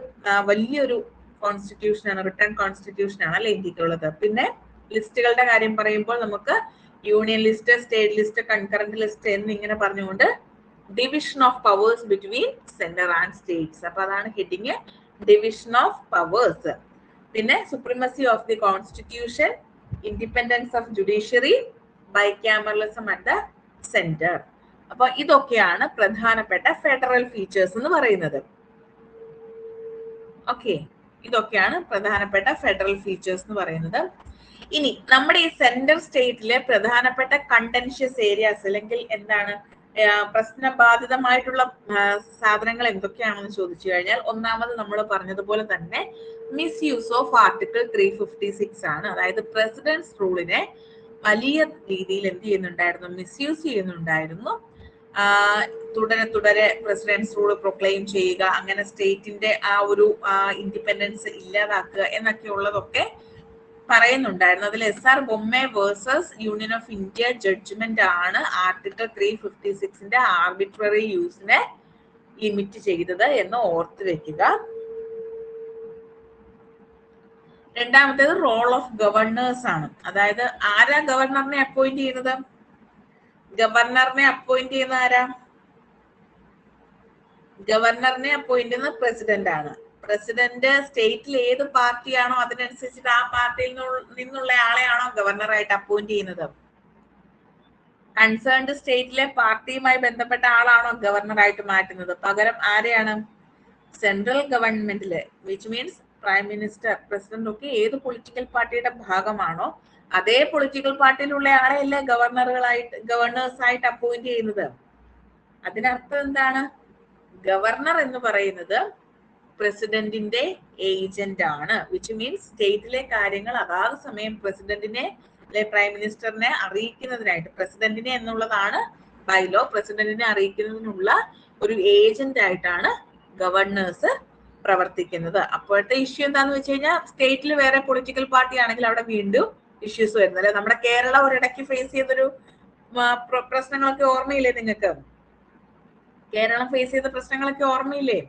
വലിയൊരു കോൺസ്റ്റിറ്റ്യൂഷൻ ആണ്, റിട്ടേൺ കോൺസ്റ്റിറ്റ്യൂഷൻ ആണ് അല്ലെ ഇന്ത്യക്കുള്ളത്. പിന്നെ ലിസ്റ്റുകളുടെ കാര്യം പറയുമ്പോൾ നമുക്ക് union list, state list, concurrent list എന്നിങ്ങനെ പറഞ്ഞുകൊണ്ട് division of powers between centre and states. അപ്പൊ അതാണ് ഹെഡിങ്, ഡിവിഷൻ ഓഫ് പവേഴ്സ്. പിന്നെ supremacy of the constitution, independence of judiciary, bicameralism at the centre. അപ്പൊ ഇതൊക്കെയാണ് പ്രധാനപ്പെട്ട ഫെഡറൽ ഫീച്ചേഴ്സ് എന്ന് പറയുന്നത്. ഓക്കെ, ഇതൊക്കെയാണ് പ്രധാനപ്പെട്ട ഫെഡറൽ ഫീച്ചേഴ്സ് എന്ന് പറയുന്നത്. ഇനി നമ്മുടെ ഈ സെന്റർ സ്റ്റേറ്റിലെ പ്രധാനപ്പെട്ട കണ്ടൻഷ്യസ് ഏരിയാസ് അല്ലെങ്കിൽ എന്താണ് പ്രശ്നബാധിതമായിട്ടുള്ള സാധനങ്ങൾ എന്തൊക്കെയാണെന്ന് ചോദിച്ചു കഴിഞ്ഞാൽ, ഒന്നാമത് നമ്മൾ പറഞ്ഞതുപോലെ തന്നെ മിസ്യൂസ് ഓഫ് ആർട്ടിക്കിൾ 356 ആണ്. അതായത് പ്രസിഡന്റ്സ് റൂളിനെ വലിയ രീതിയിൽ എന്ത് ചെയ്യുന്നുണ്ടായിരുന്നു? മിസ്യൂസ് ചെയ്യുന്നുണ്ടായിരുന്നു. തുടരെ പ്രസിഡന്റ്സ് റൂൾ പ്രൊക്ലെയിം ചെയ്യുക, അങ്ങനെ സ്റ്റേറ്റിന്റെ ആ ഒരു ഇൻഡിപെൻഡൻസ് ഇല്ലാതാക്കുക എന്നൊക്കെ ഉള്ളതൊക്കെ പറയുന്നുണ്ടായിരുന്നു. അതിൽ SR Bommai versus union of India judgement ആണ് ആർട്ടിക്കിൾ 356ന്റെ ആർബിട്രറി യൂസിനെ ലിമിറ്റ് ചെയ്തത് എന്ന് ഓർത്ത് വെക്കുക. രണ്ടാമത്തേത് റോൾ ഓഫ് ഗവർണേഴ്സ് ആണ്. അതായത് ആരാ ഗവർണറിനെ അപ്പോയിന്റ് ചെയ്യുന്നത്? ഗവർണറിനെ അപ്പോയിന്റ് ചെയ്യുന്ന ആരാ? ഗവർണറിനെ അപ്പോയിന്റ് ചെയ്യുന്നത് പ്രസിഡന്റ് ആണ്. പ്രസിഡന്റ് സ്റ്റേറ്റിൽ ഏത് പാർട്ടിയാണോ അതിനനുസരിച്ചിട്ട് ആ പാർട്ടിയിൽ നിന്നുള്ള ആളെയാണോ ഗവർണറായിട്ട് അപ്പോയിന്റ് ചെയ്യുന്നത്? കൺസേൺഡ് സ്റ്റേറ്റിലെ പാർട്ടിയുമായി ബന്ധപ്പെട്ട ആളാണോ ഗവർണറായിട്ട് മാറ്റുന്നത്? പകരം ആരെയാണ്? സെൻട്രൽ ഗവൺമെന്റിലെ, which means prime minister, president ഒക്കെ ഏത് പൊളിറ്റിക്കൽ പാർട്ടിയുടെ ഭാഗമാണോ അതേ പൊളിറ്റിക്കൽ പാർട്ടിയിലുള്ള ആളെയല്ലേ ഗവർണേഴ്സ് ആയിട്ട് അപ്പോയിന്റ് ചെയ്യുന്നത്. അതിനർത്ഥം എന്താണ്? ഗവർണർ എന്ന് പറയുന്നത് പ്രസിഡന്റിന്റെ ഏജന്റ് ആണ്, വിച്ച് മീൻസ് സ്റ്റേറ്റിലെ കാര്യങ്ങൾ അതാത് സമയം പ്രസിഡന്റിനെ അല്ലെ പ്രൈം മിനിസ്റ്ററിനെ അറിയിക്കുന്നതിനായിട്ട്, പ്രസിഡന്റിനെ എന്നുള്ളതാണ് ബൈലോ, പ്രസിഡന്റിനെ അറിയിക്കുന്നതിനുള്ള ഒരു ഏജന്റ് ആയിട്ടാണ് ഗവർണേഴ്സ് പ്രവർത്തിക്കുന്നത്. അപ്പോഴത്തെ ഇഷ്യൂ എന്താന്ന് വെച്ച് കഴിഞ്ഞാൽ സ്റ്റേറ്റിൽ വേറെ പൊളിറ്റിക്കൽ പാർട്ടി ആണെങ്കിൽ അവിടെ വീണ്ടും ഇഷ്യൂസ് വരുന്നത് അല്ലെ. നമ്മുടെ കേരളം ഒരിടയ്ക്ക് ഫേസ് ചെയ്തൊരു പ്രശ്നങ്ങളൊക്കെ ഓർമ്മയില്ലേ നിങ്ങൾക്ക്? കേരളം ഫേസ് ചെയ്ത പ്രശ്നങ്ങളൊക്കെ ഓർമ്മയില്ലേ?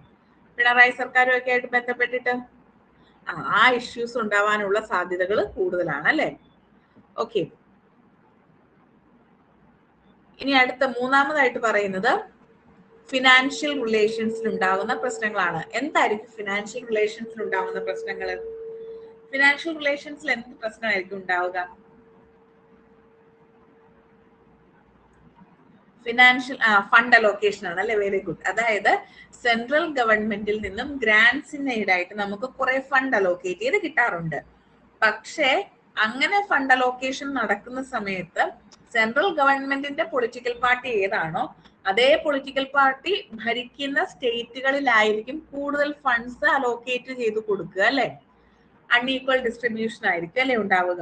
പിണറായി സർക്കാരും ഒക്കെ ആയിട്ട് ബന്ധപ്പെട്ടിട്ട് ആ ഇഷ്യൂസ് ഉണ്ടാവാനുള്ള സാധ്യതകൾ കൂടുതലാണ് അല്ലെ. ഓക്കെ, ഇനി അടുത്ത മൂന്നാമതായിട്ട് പറയുന്നത് ഫിനാൻഷ്യൽ റിലേഷൻസിൽ ഉണ്ടാകുന്ന പ്രശ്നങ്ങളാണ്. എന്തായിരിക്കും ഫിനാൻഷ്യൽ റിലേഷൻസിൽ ഉണ്ടാകുന്ന പ്രശ്നങ്ങൾ? ഫിനാൻഷ്യൽ റിലേഷൻസിൽ എന്ത് പ്രശ്നമായിരിക്കും ഉണ്ടാവുക? ഫിനാൻഷ്യൽ ഫണ്ട് അലോക്കേഷൻ ആണ് അല്ലെ. Very good. അതായത് സെൻട്രൽ ഗവൺമെന്റിൽ നിന്നും ഗ്രാൻസിന് ആയിട്ട് നമുക്ക് കുറെ ഫണ്ട് അലോക്കേറ്റ് ചെയ്ത് കിട്ടാറുണ്ട്. പക്ഷേ അങ്ങനെ ഫണ്ട് അലോക്കേഷൻ നടക്കുന്ന സമയത്ത് സെൻട്രൽ ഗവൺമെന്റിന്റെ പൊളിറ്റിക്കൽ പാർട്ടി ഏതാണോ അതേ പൊളിറ്റിക്കൽ പാർട്ടി ഭരിക്കുന്ന സ്റ്റേറ്റുകളിലായിരിക്കും കൂടുതൽ ഫണ്ട്സ് അലോക്കേറ്റ് ചെയ്ത് കൊടുക്കുക അല്ലെ. അൺഈക്വൽ ഡിസ്ട്രിബ്യൂഷൻ ആയിരിക്കും അല്ലെ ഉണ്ടാവുക.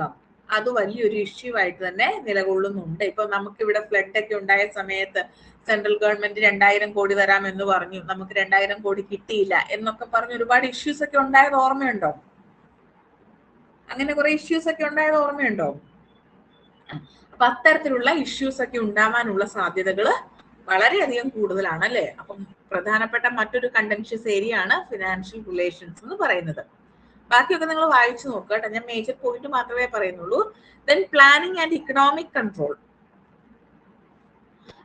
അത് വലിയൊരു ഇഷ്യൂ ആയിട്ട് തന്നെ നിലകൊള്ളുന്നുണ്ട്. ഇപ്പൊ നമുക്കിവിടെ ഫ്ലഡ് ഒക്കെ ഉണ്ടായ സമയത്ത് സെൻട്രൽ ഗവൺമെന്റ് 2000 കോടി തരാമെന്ന് പറഞ്ഞു, നമുക്ക് 2000 കോടി കിട്ടിയില്ല എന്നൊക്കെ പറഞ്ഞ് ഒരുപാട് ഇഷ്യൂസ് ഒക്കെ ഉണ്ടായത് ഓർമ്മയുണ്ടോ? അങ്ങനെ കുറെ ഇഷ്യൂസ് ഒക്കെ ഉണ്ടായത് ഓർമ്മയുണ്ടോ? അപ്പൊ അത്തരത്തിലുള്ള ഇഷ്യൂസ് ഒക്കെ ഉണ്ടാവാനുള്ള സാധ്യതകൾ വളരെയധികം കൂടുതലാണ് അല്ലെ. അപ്പം പ്രധാനപ്പെട്ട മറ്റൊരു കണ്ടൻഷ്യസ് ഏരിയ ആണ് ഫിനാൻഷ്യൽ റിലേഷൻസ് എന്ന് പറയുന്നത്. ബാക്കിയൊക്കെ നിങ്ങൾ വായിച്ചു നോക്കുക കേട്ടോ, ഞാൻ മേജർ പോയിന്റ് മാത്രമേ പറയുന്നുള്ളൂ. Then planning and economic control.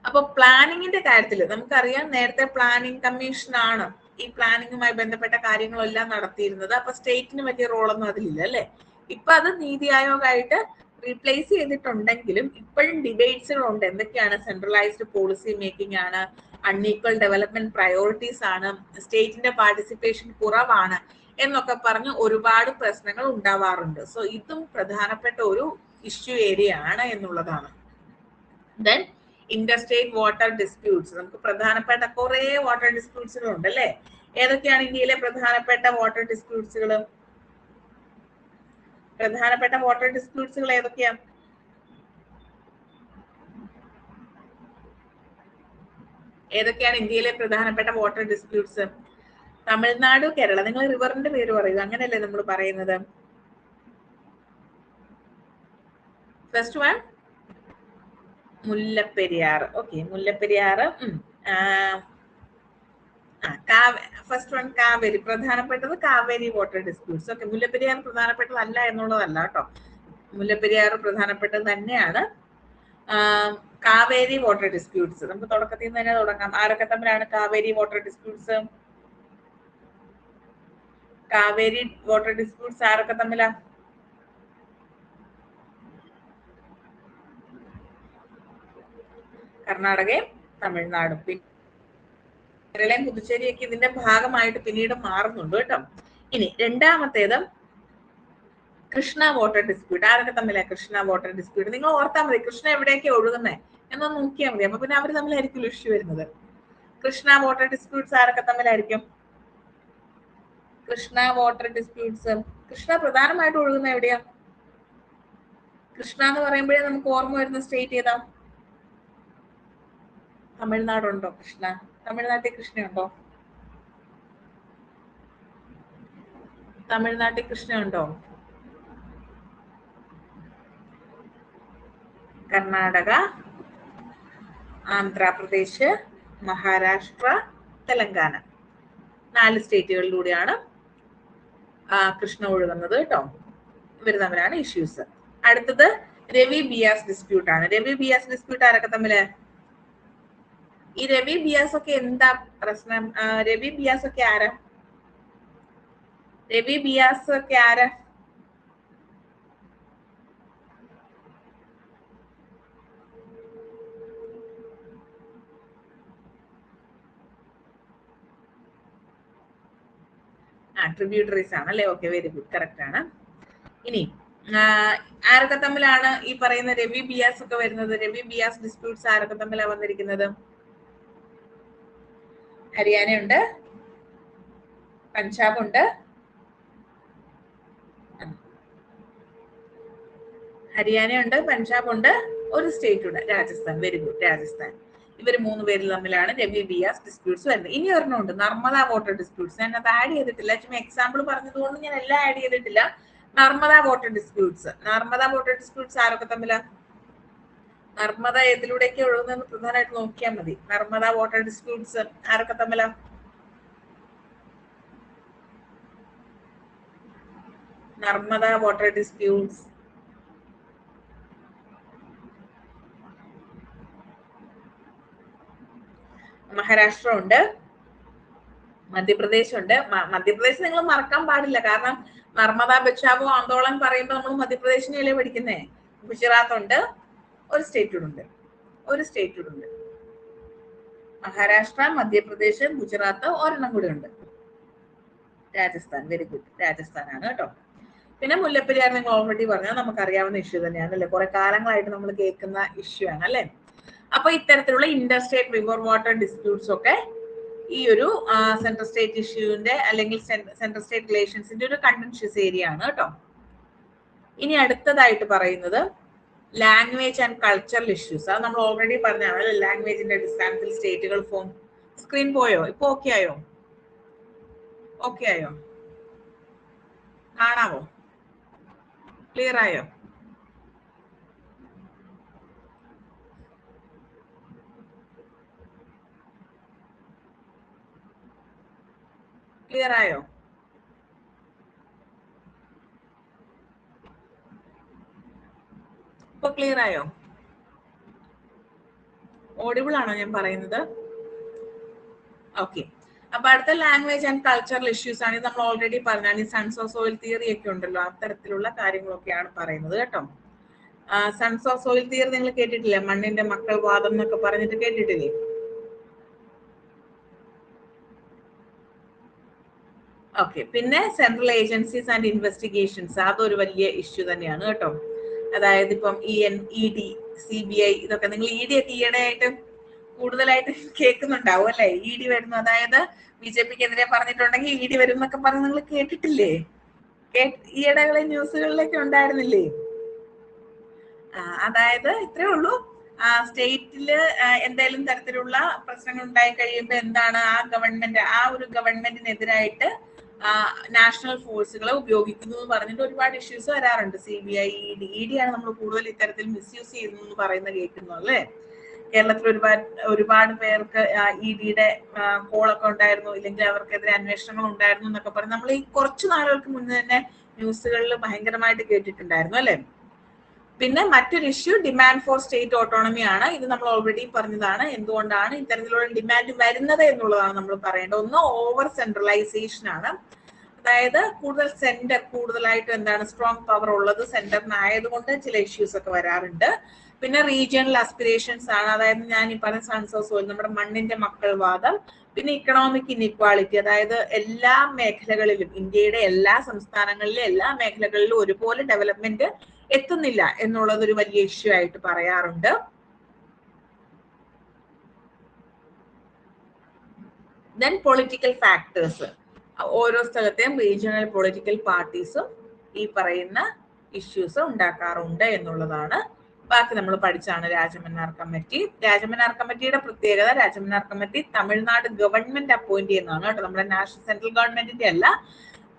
അപ്പൊ പ്ലാനിങ്ങിന്റെ കാര്യത്തിൽ നമുക്കറിയാം, നേരത്തെ പ്ലാനിങ് കമ്മീഷൻ ആണ് ഈ പ്ലാനിങ്ങുമായി ബന്ധപ്പെട്ട കാര്യങ്ങളെല്ലാം നടത്തിയിരുന്നത്. അപ്പൊ സ്റ്റേറ്റിന് വലിയ റോളൊന്നും അതിലില്ല അല്ലെ. ഇപ്പൊ അത് നീതി ആയോഗായിട്ട് റീപ്ലേസ് ചെയ്തിട്ടുണ്ടെങ്കിലും ഇപ്പോഴും ഡിബേറ്റ്സുകളുണ്ട്. എന്തൊക്കെയാണ്? സെൻട്രലൈസ്ഡ് പോളിസി മേക്കിംഗ് ആണ്, അൺഈക്വൽ ഡെവലപ്മെന്റ് പ്രയോറിറ്റീസ് ആണ്, സ്റ്റേറ്റിന്റെ പാർട്ടിസിപ്പേഷൻ കുറവാണ് എന്നൊക്കെ പറഞ്ഞ് ഒരുപാട് പ്രശ്നങ്ങൾ ഉണ്ടാവാറുണ്ട്. സോ ഇതും പ്രധാനപ്പെട്ട ഒരു ഇഷ്യൂ ഏരിയ ആണ് എന്നുള്ളതാണ്. Then interstate water disputes. നമുക്ക് പ്രധാനപ്പെട്ട കുറെ വാട്ടർ ഡിസ്പ്യൂട്ട്സുകൾ ഉണ്ട് അല്ലെ. ഏതൊക്കെയാണ് ഇന്ത്യയിലെ പ്രധാനപ്പെട്ട വാട്ടർ ഡിസ്പ്യൂട്ട്സുകൾ? പ്രധാനപ്പെട്ട വാട്ടർ ഡിസ്പ്യൂട്ട്സുകൾ ഏതൊക്കെയാണ്? ഏതൊക്കെയാണ് ഇന്ത്യയിലെ പ്രധാനപ്പെട്ട വാട്ടർ ഡിസ്പ്യൂട്ട്സ്? തമിഴ്നാട്, കേരള. നിങ്ങൾ റിവറിന്റെ പേര് പറയുക, അങ്ങനെയല്ലേ നമ്മൾ പറയുന്നത്? First one Mullaperiyar. Okay, Mullaperiyar. First one Kaveri. പ്രധാനപ്പെട്ടത് Kaveri water disputes. Okay, Mullaperiyar പ്രധാനപ്പെട്ടതല്ല എന്നുള്ളതല്ല കേട്ടോ, മുല്ലപ്പെരിയാർ പ്രധാനപ്പെട്ടത് തന്നെയാണ്. കാവേരി വാട്ടർ ഡിസ്പ്യൂട്ട്സ് നമുക്ക് തുടക്കത്തിൽ നിന്ന് തന്നെ തുടങ്ങാം. ആരൊക്കെ തമ്മിലാണ് Kaveri water disputes? Kaveri water disputes ആരൊക്കെ തമ്മിലാ? കർണാടകയും തമിഴ്നാടും. കേരളയും പുതുച്ചേരിയൊക്കെ ഇതിന്റെ ഭാഗമായിട്ട് പിന്നീട് മാറുന്നുണ്ട് കേട്ടോ. ഇനി രണ്ടാമത്തേത് കൃഷ്ണ വാട്ടർ ഡിസ്പ്യൂട്ട്. ആരൊക്കെ തമ്മിലാ കൃഷ്ണ വാട്ടർ ഡിസ്പ്യൂട്ട്? നിങ്ങൾ ഓർത്താൽ മതി, കൃഷ്ണ എവിടെയൊക്കെ ഒഴുകുന്നേ എന്നൊന്ന് നോക്കിയാൽ മതി. അപ്പൊ പിന്നെ അവർ തമ്മിലായിരിക്കും ഇഷ്യൂ വരുന്നത്. കൃഷ്ണ വാട്ടർ ഡിസ്പ്യൂട്ട്സ് ആരൊക്കെ തമ്മിലായിരിക്കും? കൃഷ്ണ വാട്ടർ ഡിസ്പ്യൂട്ട്സ്, കൃഷ്ണ പ്രധാനമായിട്ട് ഒഴുകുന്ന എവിടെയാ? കൃഷ്ണ എന്ന് പറയുമ്പോഴേ നമുക്ക് ഓർമ്മ വരുന്ന സ്റ്റേറ്റ് ഏതാ? തമിഴ്നാടുണ്ടോ കൃഷ്ണ? തമിഴ്നാട്ടിൽ കൃഷ്ണയുണ്ടോ? തമിഴ്നാട്ടിൽ കൃഷ്ണയുണ്ടോ? കർണാടക, ആന്ധ്രാപ്രദേശ്, മഹാരാഷ്ട്ര, തെലങ്കാന, 4 സ്റ്റേറ്റുകളിലൂടെയാണ് കൃഷ്ണ ഒഴുകുന്നത് കേട്ടോ. ഇവർ തമ്മിലാണ് ഇഷ്യൂസ്. അടുത്തത് രവി ബിയാസ് ഡിസ്പ്യൂട്ട് ആണ്. രവി ബിയാസ് ഡിസ്പ്യൂട്ട് ആരൊക്കെ തമ്മില്? ഈ രവി ബിയാസ് ഒക്കെ എന്താ പ്രശ്നം? രവി ബിയാസ് ഒക്കെ ആരാ? രവി ബിയാസ് ഒക്കെ ആരാ? ട്രിബ്യൂട്ടറീസ് ആണ് അല്ലെ? ഓക്കെ, വെരി ഗുഡ്, കറക്റ്റ് ആണ്. ഇനി ആരൊക്കെ തമ്മിലാണ് ഈ പറയുന്ന രവി ബിയാസ് ഒക്കെ വരുന്നത്? രവി ബിയാസ് ഡിസ്പ്യൂട്ട്സ് ആരൊക്കെ തമ്മിലാണ് വന്നിരിക്കുന്നത്? ഹരിയാനയുണ്ട്, പഞ്ചാബ് ഉണ്ട്, ഹരിയാനയുണ്ട്, പഞ്ചാബ് ഉണ്ട്, ഒരു സ്റ്റേറ്റ് ഉണ്ട്, രാജസ്ഥാൻ. Very good, Rajasthan. ഇവർ 3 പേരിൽ തമ്മിലാണ് രവി ബിയാസ് ഡിസ്പ്യൂട്ട്സ് വരുന്നത്. ഇനി ഒരെണ്ണമുണ്ട്, നർമ്മദ വാട്ടർ ഡിസ്പ്യൂട്ട്സ്. ഞാൻ അത് ആഡ് ചെയ്തിട്ടില്ല, ചുമ്മാ എക്സാമ്പിൾ പറഞ്ഞതുകൊണ്ട് ഞാൻ എല്ലാം ആഡ് ചെയ്തിട്ടില്ല. Narmada water disputes. Narmada water disputes ആരൊക്കെ തമ്മിലാ? നർമ്മദ ഏതിലൂടെയൊക്കെ ഒഴുകുന്നതെന്ന് പ്രധാനമായിട്ട് നോക്കിയാൽ മതി. നർമ്മദ വാട്ടർ ഡിസ്പ്യൂട്ട്സ് ആരൊക്കെ തമ്മിലാ? നർമ്മദ വാട്ടർ ഡിസ്പ്യൂട്ട്സ് മഹാരാഷ്ട്ര ഉണ്ട്, മധ്യപ്രദേശ് ഉണ്ട്. മധ്യപ്രദേശ് നിങ്ങൾ മറക്കാൻ പാടില്ല, കാരണം നർമ്മദ ബച്ചാവോ ആന്തോളൻ പറയുമ്പോൾ നമ്മൾ മധ്യപ്രദേശിനെയല്ലേ പഠിക്കുന്നേ. ഗുജറാത്ത് ഉണ്ട്, ഒരു സ്റ്റേറ്റ് ഉണ്ട്, ഒരു സ്റ്റേറ്റ് ഉണ്ട്. മഹാരാഷ്ട്ര, മധ്യപ്രദേശ്, ഗുജറാത്ത്, ഒരെണ്ണം കൂടി ഉണ്ട്, രാജസ്ഥാൻ. വെരി ഗുഡ്, രാജസ്ഥാൻ ആണ് കേട്ടോ. പിന്നെ മുല്ലപ്പെരിയാർ നിങ്ങൾ ഓൾറെഡി പറഞ്ഞാൽ നമുക്കറിയാവുന്ന ഇഷ്യൂ തന്നെയാണ് അല്ലെ? കുറെ കാലങ്ങളായിട്ട് നമ്മൾ കേൾക്കുന്ന ഇഷ്യൂ ആണ് അല്ലെ? അപ്പൊ ഇത്തരത്തിലുള്ള ഇന്റർസ്റ്റേറ്റ് റിവർ വാട്ടർ ഡിസ്പ്യൂട്ട്സ് ഒക്കെ ഈ ഒരു സെൻട്രൽ സ്റ്റേറ്റ് ഇഷ്യൂവിന്റെ അല്ലെങ്കിൽ സെൻട്രൽ സ്റ്റേറ്റ് റിലേഷൻസിന്റെ ഒരു കണ്ടൻഷ്യസ് ഏരിയ ആണ് കേട്ടോ. ഇനി അടുത്തതായിട്ട് പറയുന്നത് ലാംഗ്വേജ് ആൻഡ് കൾച്ചറൽ ഇഷ്യൂസ്. അത് നമ്മൾ ഓൾറെഡി പറഞ്ഞാണ്, ലാംഗ്വേജിന്റെ അടിസ്ഥാനത്തിൽ സ്റ്റേറ്റുകൾ ഫോം. സ്ക്രീൻ പോയോ? ഇപ്പൊ ഓക്കെ ആയോ? ഓക്കെ ആയോ? കാണാമോ? ക്ലിയർ ആയോ? ക്ലിയർ ആയോ? ഇപ്പൊ ക്ലിയർ ആയോ? ഓഡിബിൾ ആണോ ഞാൻ പറയുന്നത്? ഓക്കെ. അപ്പൊ അടുത്ത ലാംഗ്വേജ് ആൻഡ് കൾച്ചറൽ ഇഷ്യൂസ് ആണ്. ഇത് നമ്മൾ ഓൾറെഡി പറഞ്ഞാണ്. ഈ സൺസ് ഓഫ് സോയിൽ തിയറി ഒക്കെ ഉണ്ടല്ലോ, അത്തരത്തിലുള്ള കാര്യങ്ങളൊക്കെയാണ് പറയുന്നത് കേട്ടോ. സൺസ് ഓഫ് സോയിൽ തിയറി നിങ്ങൾ കേട്ടിട്ടില്ലേ? മണ്ണിന്റെ മക്കൾ വാദം എന്നൊക്കെ പറഞ്ഞിട്ട് കേട്ടിട്ടില്ലേ? ഓക്കെ. പിന്നെ സെൻട്രൽ ഏജൻസീസ് ആൻഡ് ഇൻവെസ്റ്റിഗേഷൻസ്, അതൊരു വലിയ ഇഷ്യൂ തന്നെയാണ് കേട്ടോ. അതായത് ഇപ്പം ED, CBI, ഇതൊക്കെ നിങ്ങൾ ED ഒക്കെ ഈയിടെയായിട്ട് കൂടുതലായിട്ട് കേൾക്കുന്നുണ്ടാവും അല്ലെ? ED വരുന്നു, അതായത് BJPക്കെതിരെ പറഞ്ഞിട്ടുണ്ടെങ്കിൽ ED വരും എന്നൊക്കെ പറഞ്ഞ് നിങ്ങൾ കേട്ടിട്ടില്ലേ? ഈയിടകളിൽ ന്യൂസുകളിലൊക്കെ ഉണ്ടായിരുന്നില്ലേ? അതായത് ഇത്രേ ഉള്ളൂ, സ്റ്റേറ്റില് എന്തെങ്കിലും തരത്തിലുള്ള പ്രശ്നങ്ങൾ ഉണ്ടായി കഴിയുമ്പോൾ എന്താണ് ആ ഒരു ഗവൺമെന്റിനെതിരായിട്ട് നാഷണൽ ഫോഴ്സുകളെ ഉപയോഗിക്കുന്നു എന്ന് പറഞ്ഞിട്ട് ഒരുപാട് ഇഷ്യൂസ് വരാറുണ്ട്. CBI, ED ആണ് നമ്മൾ കൂടുതൽ ഇത്തരത്തിൽ മിസ്യൂസ് ചെയ്യുന്നു എന്ന് പറയുന്ന കേൾക്കുന്നു അല്ലേ? കേരളത്തിൽ ഒരുപാട് പേർക്ക് EDയുടെ കോളൊക്കെ ഉണ്ടായിരുന്നു, ഇല്ലെങ്കിൽ അവർക്കെതിരെ അന്വേഷണങ്ങൾ ഉണ്ടായിരുന്നു എന്നൊക്കെ പറഞ്ഞ് നമ്മൾ ഈ കുറച്ചു നാളുകൾക്ക് മുന്നേ തന്നെ ന്യൂസുകളിൽ ഭയങ്കരമായിട്ട് കേട്ടിട്ടുണ്ടായിരുന്നു അല്ലെ? പിന്നെ മറ്റൊരു issue demand for state autonomy ആണ്. ഇത് നമ്മൾ ഓൾറെഡി പറഞ്ഞതാണ്. എന്തുകൊണ്ടാണ് ഇത്തരത്തിലുള്ള ഡിമാൻഡ് വരുന്നത് എന്നുള്ളതാണ് നമ്മൾ പറയേണ്ടത്. ഒന്ന് ഓവർ സെൻട്രലൈസേഷൻ ആണ്, അതായത് കൂടുതലായിട്ട് എന്താണ് സ്ട്രോങ് പവർ ഉള്ളത് സെന്ററിനായതുകൊണ്ട് ചില ഇഷ്യൂസ് ഒക്കെ വരാറുണ്ട്. പിന്നെ റീജിയണൽ അസ്പിറേഷൻസ് ആണ്, അതായത് ഞാൻ ഈ പറഞ്ഞ സൺസ് ഓഫ് സോയിൽ, നമ്മുടെ മണ്ണിന്റെ മക്കൾ വാദം. പിന്നെ ഇക്കണോമിക് ഇൻഇക്വാളിറ്റി, അതായത് എല്ലാ മേഖലകളിലും, ഇന്ത്യയുടെ എല്ലാ സംസ്ഥാനങ്ങളിലും എല്ലാ മേഖലകളിലും ഒരുപോലെ ഡെവലപ്മെന്റ് എത്തുന്നില്ല എന്നുള്ളത് ഒരു വലിയ ഇഷ്യൂ ആയിട്ട് പറയാറുണ്ട്. ദെൻ പൊളിറ്റിക്കൽ ഫാക്ടേഴ്സ്, ഓരോ സ്ഥലത്തെയും റീജിയണൽ പൊളിറ്റിക്കൽ പാർട്ടീസും ഈ പറയുന്ന ഇഷ്യൂസ് ഉണ്ടാക്കാറുണ്ട് എന്നുള്ളതാണ്. ബാക്കി നമ്മൾ പഠിച്ചാണ് രാജമന്നാർ കമ്മിറ്റി. രാജമന്നാർ കമ്മിറ്റിയുടെ പ്രത്യേകത, Rajamannar committee Tamil Nadu government appoint ചെയ്യുന്നതാണ് കേട്ടോ, നമ്മുടെ നാഷണൽ സെൻട്രൽ ഗവൺമെന്റിന്റെ അല്ല,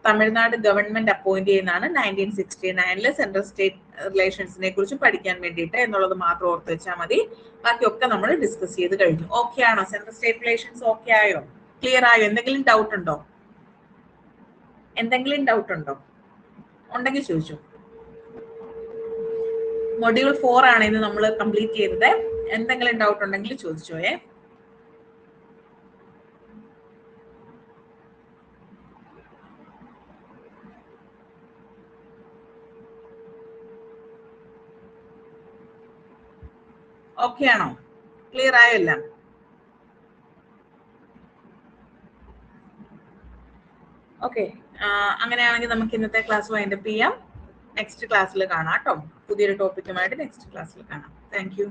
തമിഴ്നാട് ഗവൺമെന്റ് അപ്പോയിന്റ് ചെയ്യുന്നതാണ്. 1969 സെൻട്രൽ സ്റ്റേറ്റ് റിലേഷൻസിനെ കുറിച്ച് പഠിക്കാൻ വേണ്ടിയിട്ട് എന്നുള്ളത് മാത്രം ഓർത്ത് വെച്ചാൽ മതി. ബാക്കിയൊക്കെ നമ്മൾ ഡിസ്കസ് ചെയ്ത് കഴിഞ്ഞു. ഓക്കെ ആണോ? സെൻട്രൽ സ്റ്റേറ്റ് റിലേഷൻസ് ഓക്കെ ആയോ? ക്ലിയർ ആയോ? എന്തെങ്കിലും ഡൗട്ട് ഉണ്ടോ? ഉണ്ടെങ്കിൽ ചോദിച്ചു. മൊഡ്യൂൾ 4 ആണ് ഇന്ന് നമ്മൾ കംപ്ലീറ്റ് ചെയ്തത്. എന്തെങ്കിലും ഡൗട്ട് ഉണ്ടെങ്കിൽ ചോദിച്ചോയേ. ഓക്കെ ആണോ? ക്ലിയർ ആയല്ല? ഓക്കെ, അങ്ങനെയാണെങ്കിൽ നമുക്ക് ഇന്നത്തെ ക്ലാസ് വൈൻഡപ്പ് ചെയ്യാം. നെക്സ്റ്റ് ക്ലാസ്സിൽ കാണാം കേട്ടോ. പുതിയൊരു ടോപ്പിക്കുമായിട്ട് നെക്സ്റ്റ് ക്ലാസ്സിൽ കാണാം. Thank you.